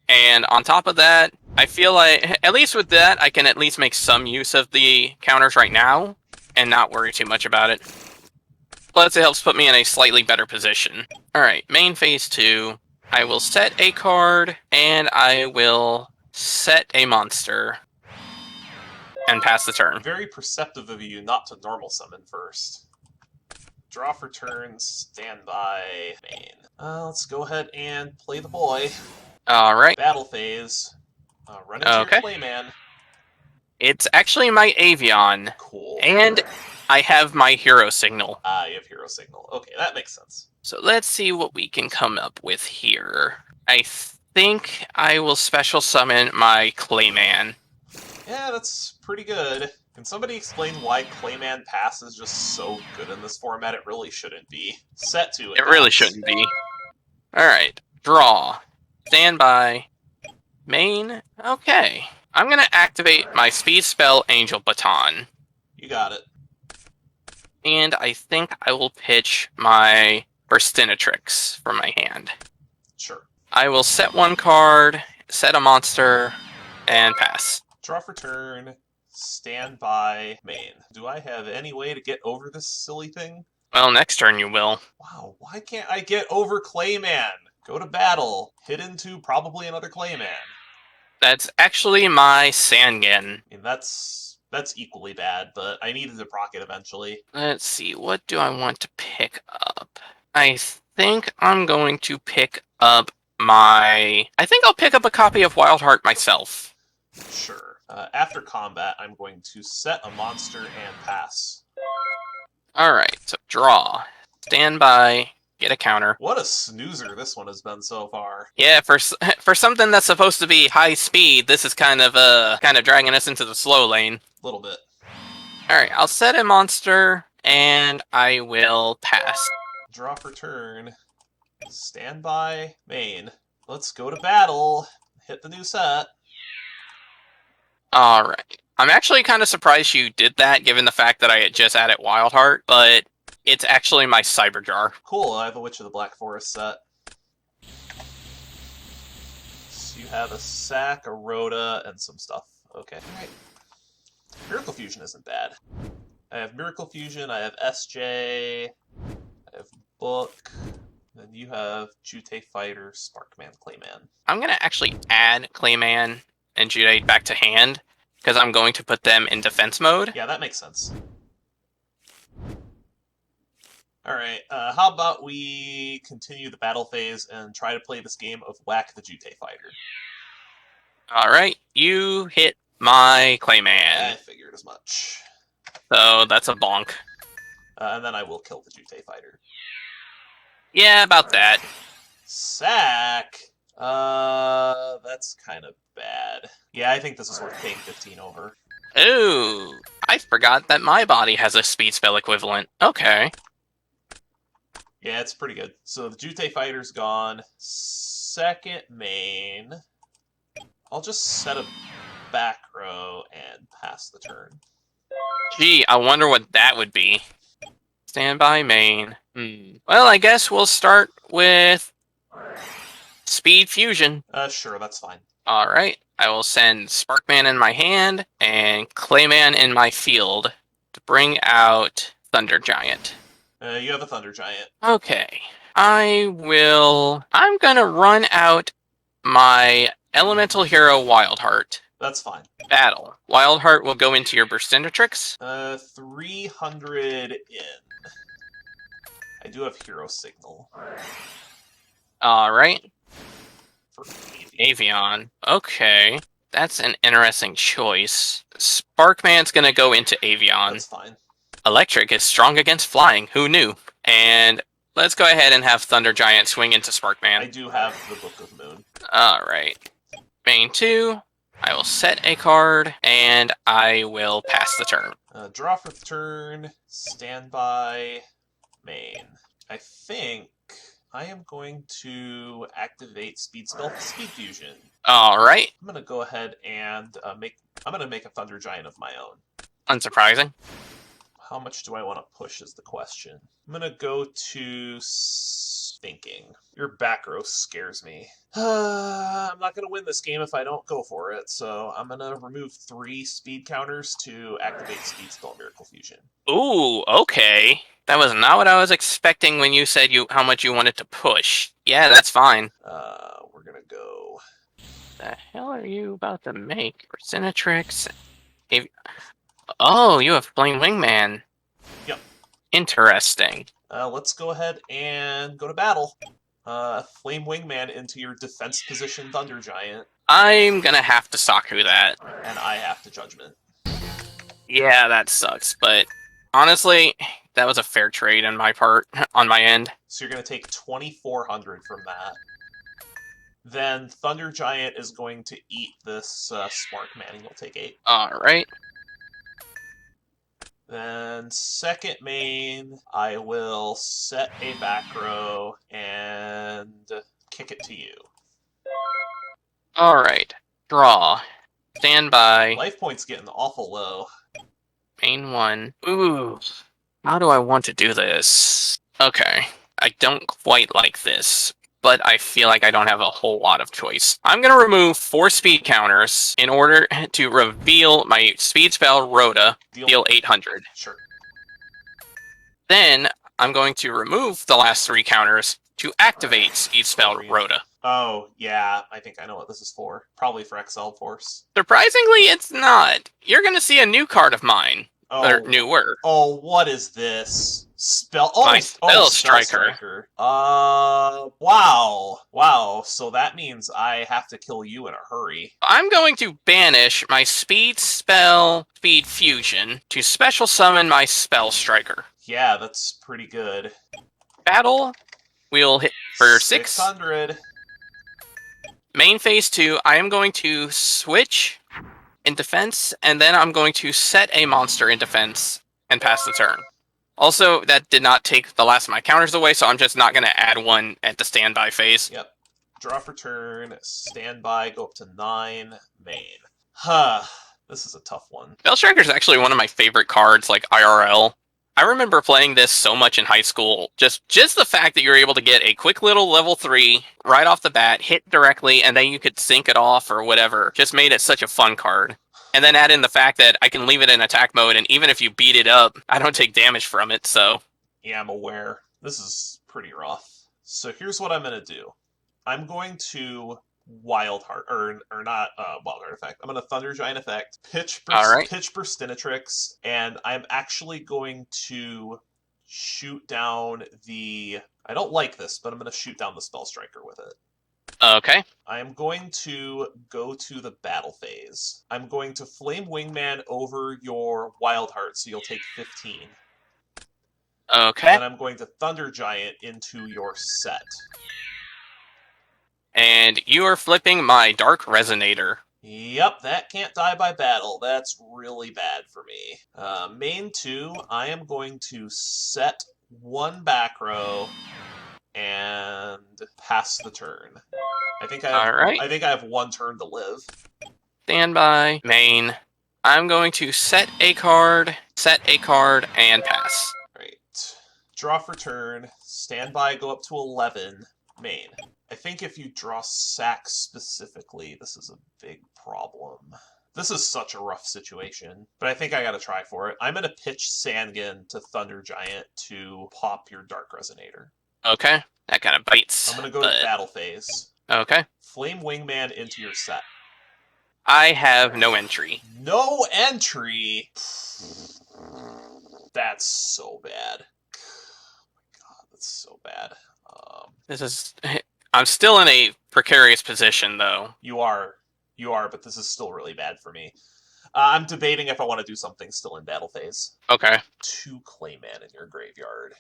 And on top of that, I feel like, at least with that, I can at least make some use of the counters right now and not worry too much about it. Plus, it helps put me in a slightly better position. Alright, main phase 2. I will set a card, and I will set a monster. And pass the turn. Very perceptive of you not to normal summon first. Draw for turn, standby, main. Let's go ahead and play the boy. Alright. Battle phase. Run into your Clayman. It's actually my Avian. Cool. And I have my hero signal. You have hero signal. Okay, that makes sense. So let's see what we can come up with here. I think I will special summon my Clayman. Yeah, that's pretty good. Can somebody explain why Clayman Pass is just so good in this format? It really shouldn't be. Set to it. It really shouldn't be. Alright, draw. Standby. Main. Okay. I'm gonna activate my speed spell Angel Baton. You got it. And I think I will pitch my Burstinatrix from my hand. Sure. I will set one card, set a monster, and pass. Draw for turn, stand by, main. Do I have any way to get over this silly thing? Well, next turn you will. Wow, why can't I get over Clayman? Go to battle, hit into probably another Clayman. That's actually my Sangan. I mean, that's equally bad, but I needed to proc it eventually. Let's see, what do I want to pick up? I think I'm going to pick up I think I'll pick up a copy of Wildheart myself. Sure. After combat, I'm going to set a monster and pass. Alright, so draw. Stand by, get a counter. What a snoozer this one has been so far. Yeah, for something that's supposed to be high speed, this is kind of dragging us into the slow lane. A little bit. Alright, I'll set a monster, and I will pass. Draw for turn. Stand by, main. Let's go to battle. Hit the new set. Alright. I'm actually kind of surprised you did that, given the fact that I had just added Wildheart, but it's actually my Cyberjar. Cool, I have a Witch of the Black Forest set. So you have a sack, a Rhoda, and some stuff. Okay. Alright. Miracle Fusion isn't bad. I have Miracle Fusion, I have SJ, I have Book, then you have Jute Fighter, Sparkman, Clayman. I'm going to actually add Clayman and Jute back to hand, because I'm going to put them in defense mode. Yeah, that makes sense. Alright, how about we continue the battle phase and try to play this game of Whack the Jute Fighter. Alright, you hit my Clayman. I figured as much. So that's a bonk. And then I will kill the Jute Fighter. Yeah, about that. Sack! That's kind of bad. Yeah, I think this is worth paying 15 over. Ooh, I forgot that my body has a speed spell equivalent. Okay. Yeah, it's pretty good. So the Jute Fighter's gone. Second main. I'll just set a back row and pass the turn. Gee, I wonder what that would be. Standby main. Well, I guess we'll start with Speed Fusion. Sure, that's fine. Alright, I will send Sparkman in my hand and Clayman in my field to bring out Thunder Giant. You have a Thunder Giant. Okay, I'm gonna run out my Elemental Hero Wildheart. That's fine. Battle. Wildheart will go into your Burstinatrix. 300 in. I do have Hero Signal. Alright. For Avian. Okay. That's an interesting choice. Sparkman's gonna go into Avian. That's fine. Electric is strong against flying. Who knew? And let's go ahead and have Thunder Giant swing into Sparkman. I do have the Book of Moon. Alright. Main 2. I will set a card, and I will pass the turn. Draw for the turn. Stand by. main. I think I am going to activate Speed Spell Speed Fusion. Alright. I'm going to go ahead and make a Thunder Giant of my own. Unsurprising. How much do I want to push is the question. I'm going to go to thinking. Your back row scares me. I'm not going to win this game if I don't go for it, so I'm going to remove 3 speed counters to activate Speed Spell Miracle Fusion. Ooh, okay. That was not what I was expecting when you said how much you wanted to push. Yeah, that's fine. We're going to go... The hell are you about to make? Percentatrix. Oh, you have Flame Wingman. Yep. Interesting. Let's go ahead and go to battle. Flame Wingman into your defense position Thunder Giant. I'm gonna have to Saku that. And I have to Judgment. Yeah, that sucks, but honestly, that was a fair trade on my part, on my end. So you're going to take 2,400 from that. Then Thunder Giant is going to eat this Spark Man, and you'll take 8. Alright. Then second main, I will set a back row and kick it to you. Alright. Draw. Stand by. Life points getting awful low. Main 1. Ooh. How do I want to do this? Okay. I don't quite like this, but I feel like I don't have a whole lot of choice. I'm going to remove 4 speed counters in order to reveal my speed spell Rhoda, deal 800. Sure. Then I'm going to remove the last 3 counters to activate speed spell Rhoda. Oh, yeah, I think I know what this is for. Probably for XL Force. Surprisingly, it's not. You're going to see a new card of mine. Oh, or newer. Oh, what is this? Spell Striker. Wow. Wow. So that means I have to kill you in a hurry. I'm going to banish my speed spell Speed Fusion to special summon my Spell Striker. Yeah, that's pretty good. Battle. We'll hit for 600. Main phase 2, I am going to switch in defense, and then I'm going to set a monster in defense and pass the turn. Also, that did not take the last of my counters away, so I'm just not going to add one at the standby phase. Yep. Draw for turn, standby, go up to 9, main. Huh. This is a tough one. Spell Striker is actually one of my favorite cards, like IRL. I remember playing this so much in high school. Just the fact that you're able to get a quick little level 3 right off the bat, hit directly, and then you could sync it off or whatever, just made it such a fun card. And then add in the fact that I can leave it in attack mode, and even if you beat it up, I don't take damage from it, so... Yeah, I'm aware. This is pretty rough. So here's what I'm going to do. I'm going to Wild Heart, or not Wild Heart effect. I'm going to Thunder Giant effect, pitch Burstinatrix, and I'm actually going to shoot down the... I don't like this, but I'm going to shoot down the Spell Striker with it. Okay. I am going to go to the battle phase. I'm going to Flame Wingman over your Wild Heart, so you'll take 15. Okay. And I'm going to Thunder Giant into your set. And you are flipping my Dark Resonator. Yep, that can't die by battle. That's really bad for me. Main 2, I am going to set 1 back row and pass the turn. I think I have 1 turn to live. Standby. Main. I'm going to set a card, and pass. Right. Draw for turn. Standby, go up to 11. Main. I think if you draw sack specifically, this is a big problem. This is such a rough situation, but I think I gotta try for it. I'm gonna pitch Sangin to Thunder Giant to pop your Dark Resonator. Okay. That kind of bites. I'm gonna go to battle phase. Okay. Flame Wingman into your set. I have no entry. No entry? That's so bad. Oh my god, that's so bad. I'm still in a precarious position, though. You are, but this is still really bad for me. I'm debating if I want to do something still in battle phase. Okay. 2 Clayman in your graveyard.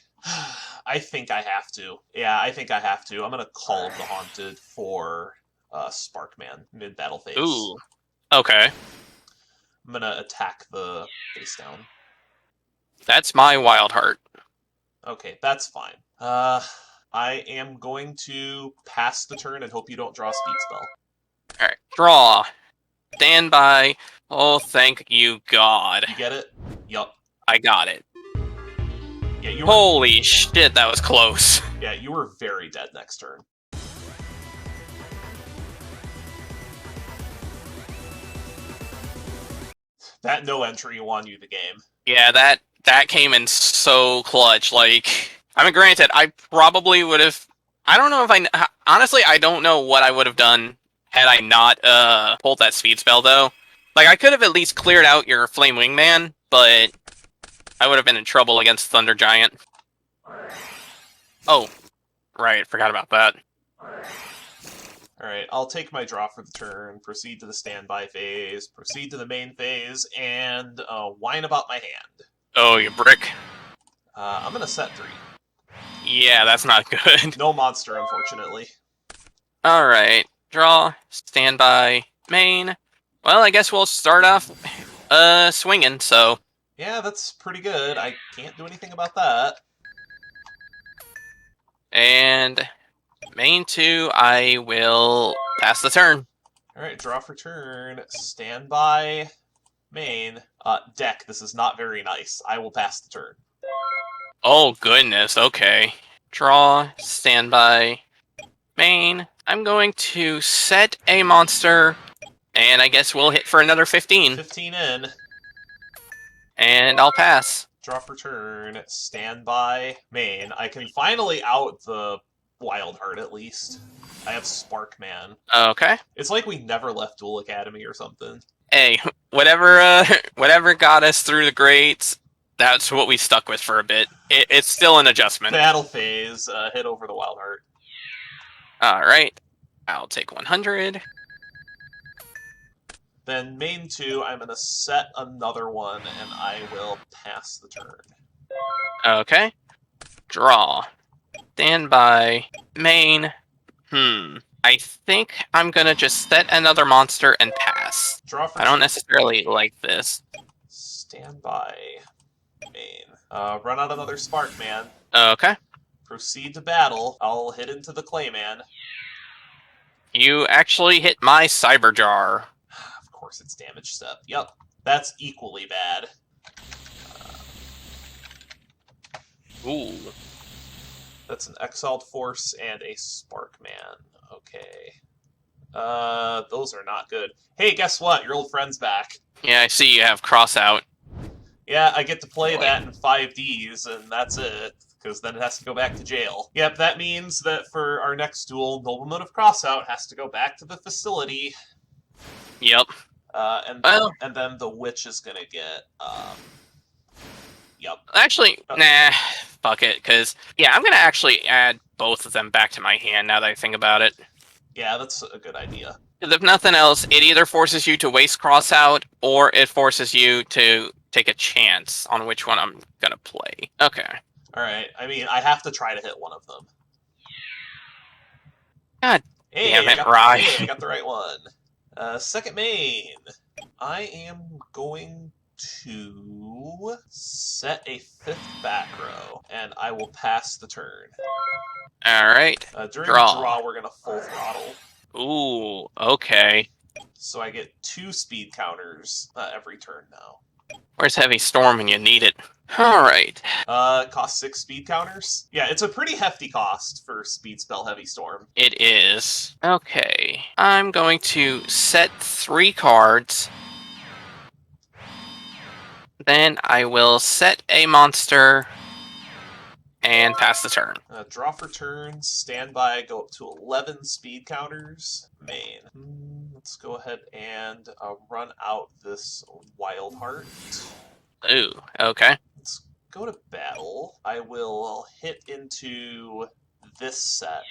I think I have to. Yeah, I think I have to. I'm going to Call of the Haunted for Sparkman mid-battle phase. Ooh. Okay. I'm going to attack the face down. That's my Wild Heart. Okay, that's fine. I am going to pass the turn and hope you don't draw a speed spell. Alright, draw. Stand by. Oh, thank you, God. You get it? Yup. I got it. Yeah, you were. Holy shit, that was close. Yeah, you were very dead next turn. That no entry won you the game. Yeah, that came in so clutch. Like, I mean, granted, I probably would have. I don't know if I. Honestly, I don't know what I would have done had I not pulled that speed spell, though. Like, I could have at least cleared out your Flame Wingman, but I would have been in trouble against Thunder Giant. Oh, right, forgot about that. Alright, I'll take my draw for the turn, proceed to the standby phase, proceed to the main phase, and whine about my hand. Oh, you brick. I'm gonna set 3. Yeah, that's not good. No monster, unfortunately. Alright, draw, standby, main. Well, I guess we'll start off swinging, so... Yeah, that's pretty good. I can't do anything about that. And main 2, I will pass the turn. Alright, draw for turn, standby, main. Deck, this is not very nice. I will pass the turn. Oh, goodness, okay. Draw, standby, main. I'm going to set a monster, and I guess we'll hit for another 15. 15 in. And I'll pass. Draw for turn, standby, main. I can finally out the Wild Heart, at least. I have Spark Man. Okay. It's like we never left Duel Academy or something. Hey, whatever got us through the grades, that's what we stuck with for a bit. It's still an adjustment. Battle phase, hit over the Wild Heart. Alright. I'll take 100. Then main 2, I'm gonna set another one, and I will pass the turn. Okay. Draw. Standby. Main. I think I'm gonna just set another monster and pass. Draw for I don't necessarily like this. Standby, main. Run out another Spark Man. Okay. Proceed to battle. I'll hit into the Clayman. You actually hit my Cyber Jar. Of course it's damage step. Yep. That's equally bad. Ooh. That's an Exiled Force and a Spark Man. Okay. Those are not good. Hey, guess what? Your old friend's back. Yeah, I see you have cross out. Yeah, I get to play that in 5Ds, and that's it. Because then it has to go back to jail. Yep, that means that for our next duel, Nobleman of Crossout has to go back to the facility. Yep. And then the witch is gonna get, Yep. Actually, nah, fuck it, because, yeah, I'm gonna actually add both of them back to my hand now that I think about it. Yeah, that's a good idea. Because if nothing else, it either forces you to waste cross out, or it forces you to take a chance on which one I'm gonna play. Okay. Alright, I mean, I have to try to hit one of them. God hey, damn it, I got the right one. Second main. I am going to set a 5th back row, and I will pass the turn. Alright. During Draw. the draw, we're going to full throttle. Ooh, okay. So I get 2 speed counters every turn now. Where's Heavy Storm when you need it? Alright. It costs 6 speed counters. Yeah, it's a pretty hefty cost for speed spell Heavy Storm. It is. Okay. I'm going to set 3 cards. Then I will set a monster and pass the turn. Draw for turn, standby, go up to 11 speed counters. Main. Let's go ahead and run out this Wild Heart. Ooh, okay. Let's go to battle. I will hit into this set.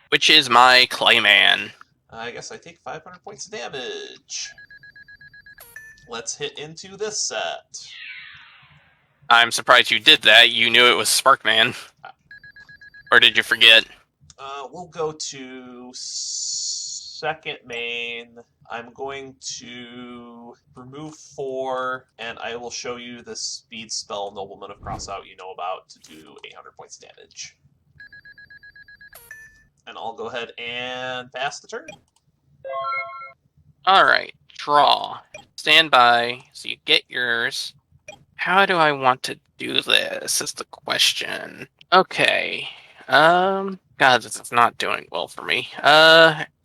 Which is my Clayman. I guess I take 500 points of damage. Let's hit into this set. I'm surprised you did that. You knew it was Sparkman. Or did you forget? We'll go to second main, I'm going to remove 4, and I will show you the speed spell Nobleman of Crossout you know about to do 800 points damage. And I'll go ahead and pass the turn. Alright, draw. Stand by, so you get yours. How do I want to do this is the question. Okay. God, this is not doing well for me.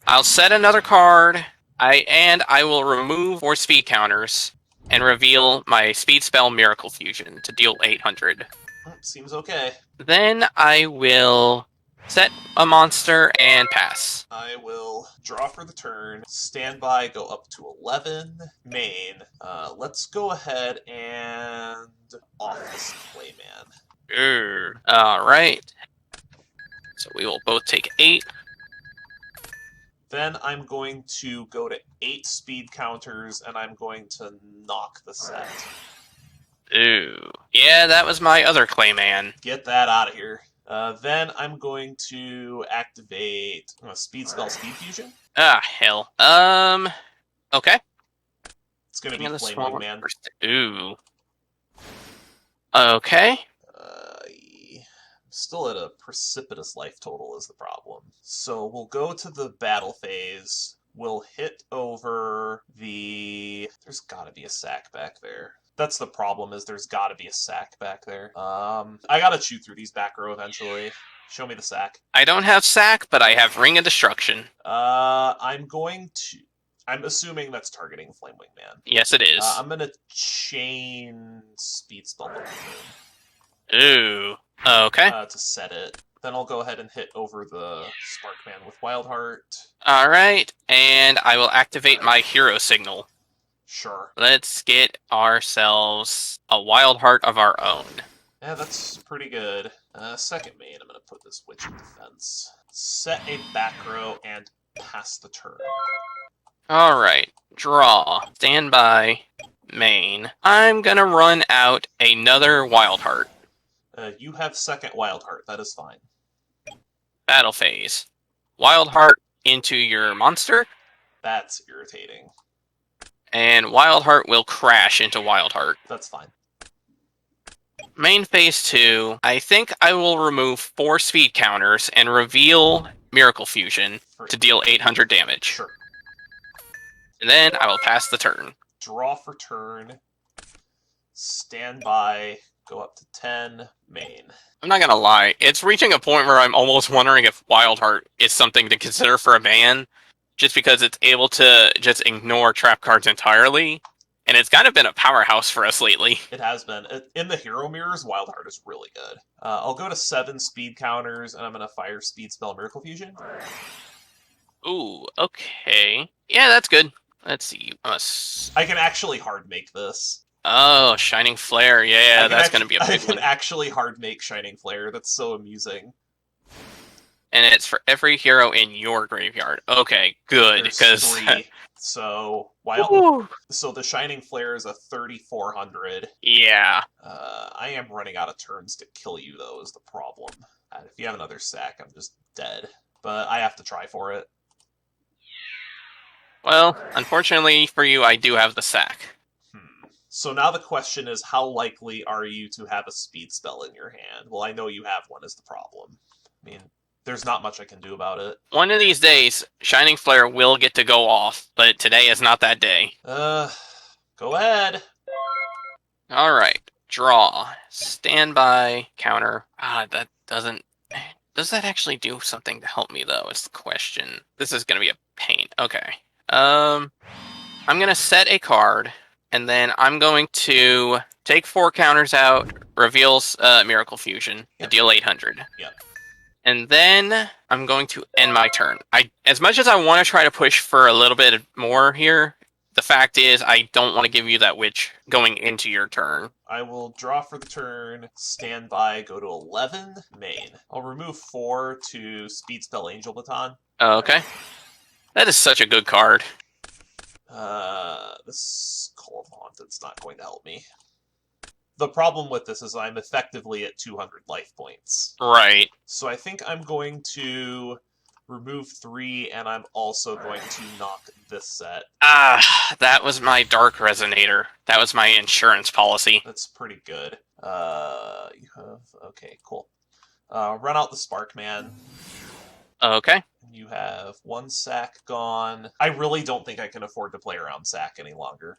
I'll set another card. I will remove 4 speed counters and reveal my speed spell Miracle Fusion to deal 800. Seems okay. Then I will set a monster and pass. I will draw for the turn, stand by, go up to 11, main. Let's go ahead and off this Playman. Alright. So we will both take 8. Then I'm going to go to 8 speed counters, and I'm going to knock the set. Ooh. Yeah, that was my other Clayman. Get that out of here. Then I'm going to activate speed spell Speed Fusion. Ah, hell. Okay. It's going to be Flame Wingman. Ooh. Okay. Still at a precipitous life total is the problem. So we'll go to the battle phase. We'll hit over the... There's gotta be a sack back there. That's the problem, is there's gotta be a sack back there. I gotta chew through these back row eventually. Show me the sack. I don't have sack, but I have Ring of Destruction. I'm assuming that's targeting Flame Wingman. Yes, it is. I'm gonna chain Speed Spell Moon. Ooh. Okay. To set it. Then I'll go ahead and hit over the Sparkman with Wild Heart. Alright, and I will activate my hero signal. Sure. Let's get ourselves a Wild Heart of our own. Yeah, that's pretty good. Second main, I'm going to put this Witch in defense. Set a back row and pass the turn. Alright, draw. Stand by. Main. I'm gonna run out another Wild Heart. You have second Wild Heart, that is fine. Battle phase. Wild Heart into your monster. That's irritating. And Wild Heart will crash into Wild Heart. That's fine. Main phase 2. I think I will remove 4 speed counters and reveal Miracle Fusion to deal 800 damage. Sure. And then I will pass the turn. Draw for turn. Stand by. Go up to 10. Main. I'm not gonna lie, it's reaching a point where I'm almost wondering if Wild Heart is something to consider for a ban, just because it's able to just ignore trap cards entirely, and it's kind of been a powerhouse for us lately. It has been. In the hero mirrors, Wild Heart is really good. I'll go to 7 speed counters, and I'm going to fire Speed Spell Miracle Fusion. Ooh, okay. Yeah, that's good. Let's see. I can actually hard make this. Oh, Shining Flare. Yeah, that's going to be a big one. I can actually hard make Shining Flare. That's so amusing. And it's for every hero in your graveyard. Okay, good. There's 3. So so the Shining Flare is a 3,400. Yeah. I am running out of turns to kill you, though, is the problem. If you have another sack, I'm just dead. But I have to try for it. Well, unfortunately for you, I do have the sack. So now the question is, how likely are you to have a speed spell in your hand? Well, I know you have one is the problem. I mean, there's not much I can do about it. One of these days, Shining Flare will get to go off, but today is not that day. Go ahead. Alright, draw. Stand by, counter. That doesn't... Does that actually do something to help me, though, is the question. This is going to be a pain. Okay. I'm going to set a card, and then I'm going to take 4 counters out, reveals Miracle Fusion, to deal 800. Yep. And then I'm going to end my turn. As much as I want to try to push for a little bit more here, the fact is I don't want to give you that witch going into your turn. I will draw for the turn, stand by, go to 11, main. I'll remove 4 to Speed Spell Angel Baton. Okay. That is such a good card. This Call of Haunted's not going to help me. The problem with this is I'm effectively at 200 life points. Right. So I think I'm going to remove 3, and I'm also going to knock this set. That was my Dark Resonator. That was my insurance policy. That's pretty good. You have... Okay, cool. Run out the Sparkman. Okay. You have 1 sack gone. I really don't think I can afford to play around sack any longer.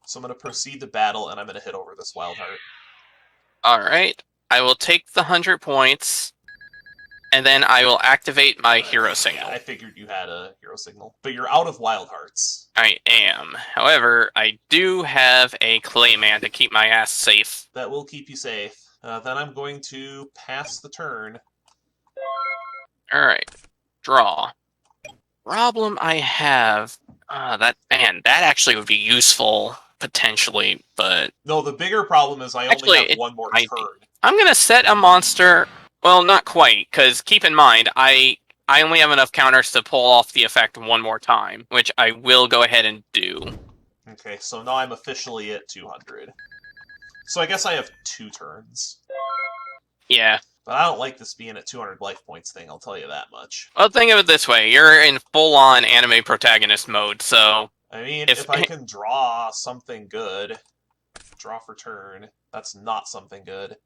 So I'm going to proceed to battle, and I'm going to hit over this Wild Heart. Alright. I will take the 100 points, and then I will activate my hero signal. Yeah, I figured you had a hero signal. But you're out of Wild Hearts. I am. However, I do have a Clayman to keep my ass safe. That will keep you safe. Then I'm going to pass the turn. Alright. Draw. Problem I have... that actually would be useful, potentially, but... No, the bigger problem is I only have one more turn. I'm gonna set a monster... Well, not quite, because keep in mind, I only have enough counters to pull off the effect one more time, which I will go ahead and do. Okay, so now I'm officially at 200. So I guess I have 2 turns. Yeah. But I don't like this being at 200 life points thing, I'll tell you that much. Well, think of it this way. You're in full-on anime protagonist mode, so... I mean, if I can draw something good... Draw for turn. That's not something good.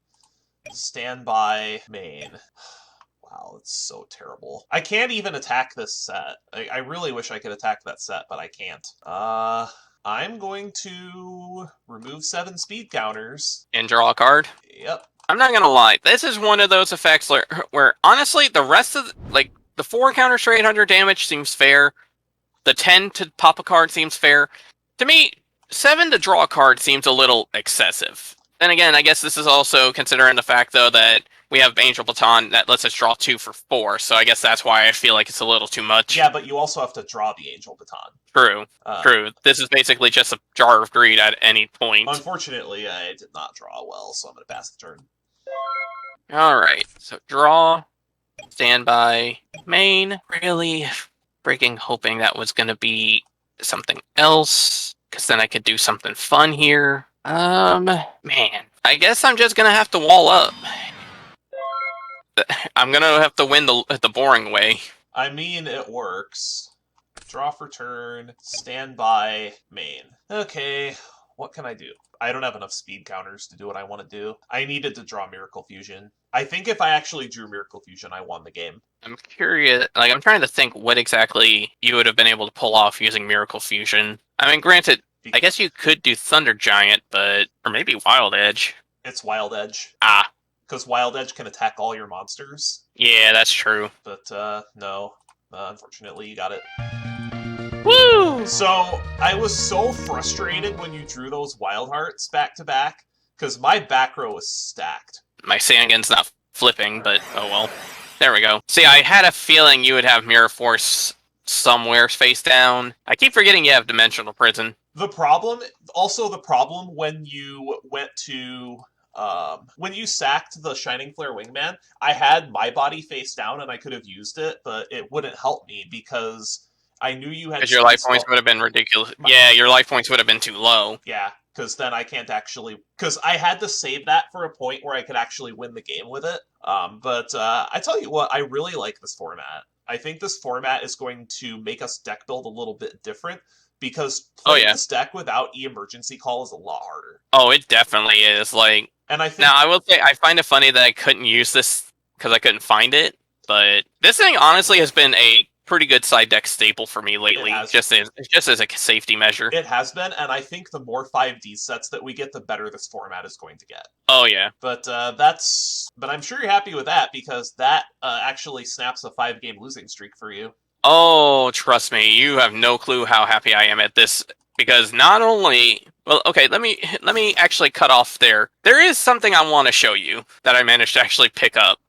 Standby main. Wow, it's so terrible. I can't even attack this set. I really wish I could attack that set, but I can't. I'm going to remove 7 speed counters. And draw a card? Yep. I'm not gonna lie, this is one of those effects where honestly, the rest of, the 4 counters for 800 damage seems fair. The 10 to pop a card seems fair. To me, 7 to draw a card seems a little excessive. Then again, I guess this is also considering the fact, though, that we have Angel Baton that lets us draw 2 for 4, so I guess that's why I feel like it's a little too much. Yeah, but you also have to draw the Angel Baton. True, true. This is basically just a jar of greed at any point. Unfortunately, I did not draw well, so I'm going to pass the turn. Alright, so draw, standby, main. Really freaking hoping that was going to be something else, because then I could do something fun here. Man, I guess I'm just going to have to wall up. I'm going to have to win the boring way. I mean, it works. Draw for turn, standby, main. Okay, what can I do? I don't have enough speed counters to do what I want to do. I needed to draw Miracle Fusion. I think if I actually drew Miracle Fusion, I won the game. I'm curious, I'm trying to think what exactly you would have been able to pull off using Miracle Fusion. I mean, granted, I guess you could do Thunder Giant, or maybe Wild Edge. It's Wild Edge. Ah. Because Wild Edge can attack all your monsters. Yeah, that's true. But, no. Unfortunately, you got it. Woo! So, I was so frustrated when you drew those Wild Hearts back-to-back, because my back row was stacked. My Sangan's not flipping, but oh well. There we go. See, I had a feeling you would have Mirror Force somewhere face down. I keep forgetting you have Dimensional Prison. The problem when you went to... when you sacked the Shining Flare Wingman, I had my body face down and I could have used it, but it wouldn't help me because I knew you had... Because your life points would have been ridiculous. Yeah, your life points would have been too low. Yeah, because then I can't actually... Because I had to save that for a point where I could actually win the game with it. But I tell you what, I really like this format. I think this format is going to make us deck build a little bit different, because playing this deck without E-Emergency Call is a lot harder. Oh, it definitely is. And I think... Now, I will say, I find it funny that I couldn't use this because I couldn't find it, but this thing honestly has been a pretty good side deck staple for me lately, just as a safety measure. It has been, and I think the more 5D sets that we get, the better this format is going to get. Oh, yeah. But but I'm sure you're happy with that, because that actually snaps a 5-game losing streak for you. Oh, trust me, you have no clue how happy I am at this, because not only... Well, okay, let me actually cut off there. There is something I want to show you that I managed to actually pick up.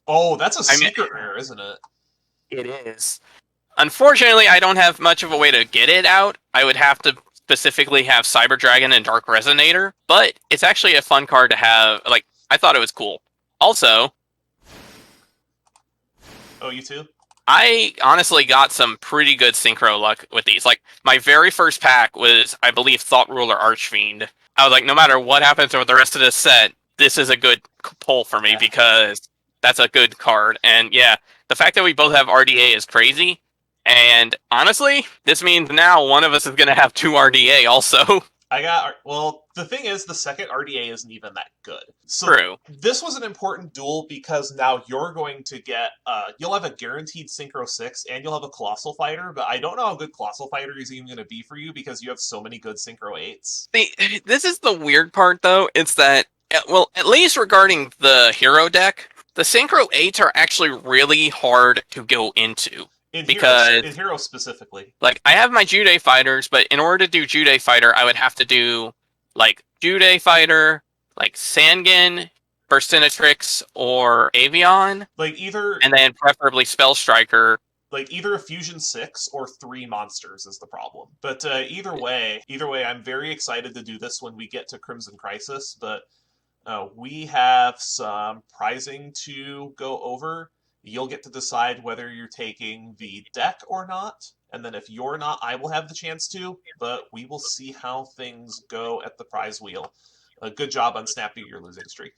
Oh, that's a secret rare, isn't it? It is. Unfortunately, I don't have much of a way to get it out. I would have to specifically have Cyber Dragon and Dark Resonator, but it's actually a fun card to have. I thought it was cool. Also... Oh, you too? I honestly got some pretty good synchro luck with these. My very first pack was, I believe, Thought Ruler Archfiend. I was like, no matter what happens with the rest of this set, this is a good pull for me because that's a good card. And yeah, the fact that we both have RDA is crazy. And honestly, this means now one of us is going to have 2 RDA also. Well, the thing is, the second RDA isn't even that good. So True. this was an important duel because now you're going to get, you'll have a guaranteed Synchro 6 and you'll have a Colossal Fighter, but I don't know how good Colossal Fighter is even going to be for you because you have so many good Synchro 8s. See, this is the weird part, though. It's that, well, at least regarding the hero deck, the Synchro 8s are actually really hard to go into. In Because Hero specifically. Like, I have my Jude fighters, but in order to do Jude fighter, I would have to do, like, Jude fighter, like, Sangan, Burstinatrix, or Avion. Like, either... And then preferably Spell Striker. Like, either a Fusion 6 or 3 monsters is the problem. But either way, I'm very excited to do this when we get to Crimson Crisis, but we have some prizing to go over. You'll get to decide whether you're taking the deck or not, and then if you're not, I will have the chance to, but we will see how things go at the prize wheel. Good job on snapping your losing streak.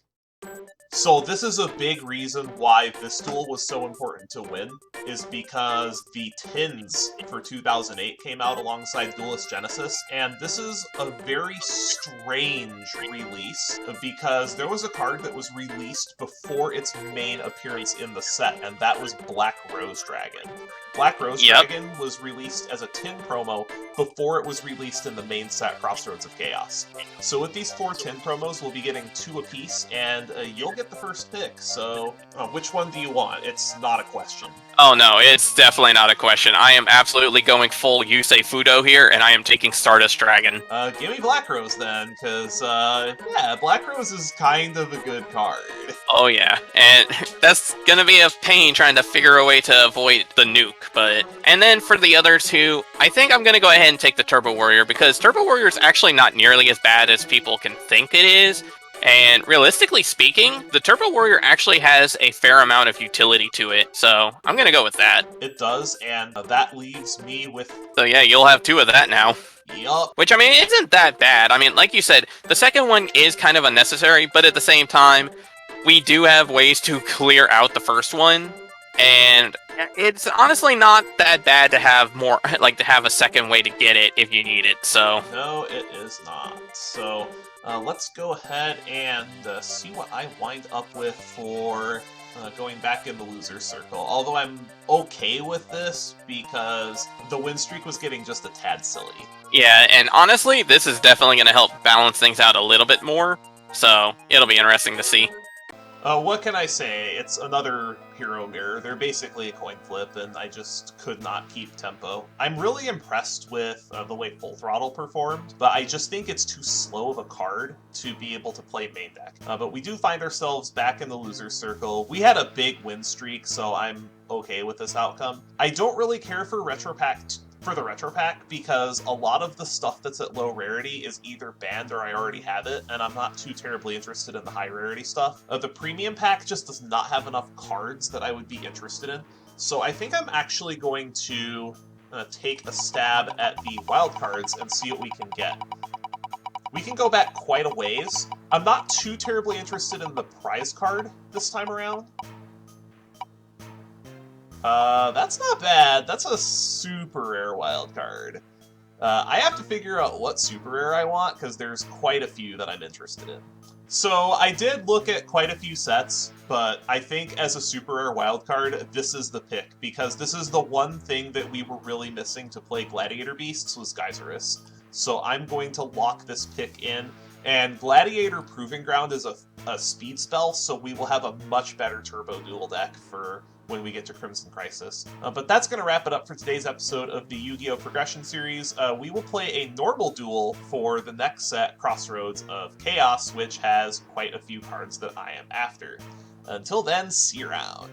So this is a big reason why this duel was so important to win, is because the tins for 2008 came out alongside Duelist Genesis, and this is a very strange release, because there was a card that was released before its main appearance in the set, and that was Black Rose Dragon. Black Rose Dragon was released as a tin promo before it was released in the main set Crossroads of Chaos. So with these 4 tin promos, we'll be getting 2 apiece, and you'll get the first pick. So which one do you want? It's not a question. Oh no, it's definitely not a question. I am absolutely going full Yusei Fudo here, and I am taking Stardust Dragon. Give me Black Rose then, because, yeah, Black Rose is kind of a good card. Oh yeah, and that's gonna be a pain trying to figure a way to avoid the nuke, but... And then for the other 2, I think I'm gonna go ahead and take the Turbo Warrior, because Turbo Warrior is actually not nearly as bad as people can think it is. And realistically speaking, the Turbo Warrior actually has a fair amount of utility to it, so I'm gonna go with that. It does, and that leaves me with... So yeah, you'll have 2 of that now. Yup. Which, I mean, isn't that bad. I mean, like you said, the second one is kind of unnecessary, but at the same time, we do have ways to clear out the first one, and it's honestly not that bad to have more, like, to have a second way to get it if you need it, so... No, it is not. So... let's go ahead and see what I wind up with for going back in the loser circle. Although I'm okay with this because the win streak was getting just a tad silly. Yeah, and honestly, this is definitely going to help balance things out a little bit more, so it'll be interesting to see. What can I say? It's another hero mirror. They're basically a coin flip, and I just could not keep tempo. I'm really impressed with the way Full Throttle performed, but I just think it's too slow of a card to be able to play main deck. But we do find ourselves back in the loser circle. We had a big win streak, so I'm okay with this outcome. I don't really care for the retro pack because a lot of the stuff that's at low rarity is either banned or I already have it, and I'm not too terribly interested in the high rarity stuff. The premium pack just does not have enough cards that I would be interested in, so I think I'm actually going to take a stab at the wild cards and see what we can get. We can go back quite a ways. I'm not too terribly interested in the prize card this time around. That's not bad. That's a super rare wild card. I have to figure out what super rare I want, because there's quite a few that I'm interested in. So I did look at quite a few sets, but I think as a super rare wild card, this is the pick, because this is the one thing that we were really missing to play Gladiator Beasts was Geyserus. So I'm going to lock this pick in, and Gladiator Proving Ground is a speed spell, so we will have a much better turbo duel deck for when we get to Crimson Crisis. But that's going to wrap it up for today's episode of the Yu-Gi-Oh! Progression Series. We will play a normal duel for the next set, Crossroads of Chaos, which has quite a few cards that I am after. Until then, see you around.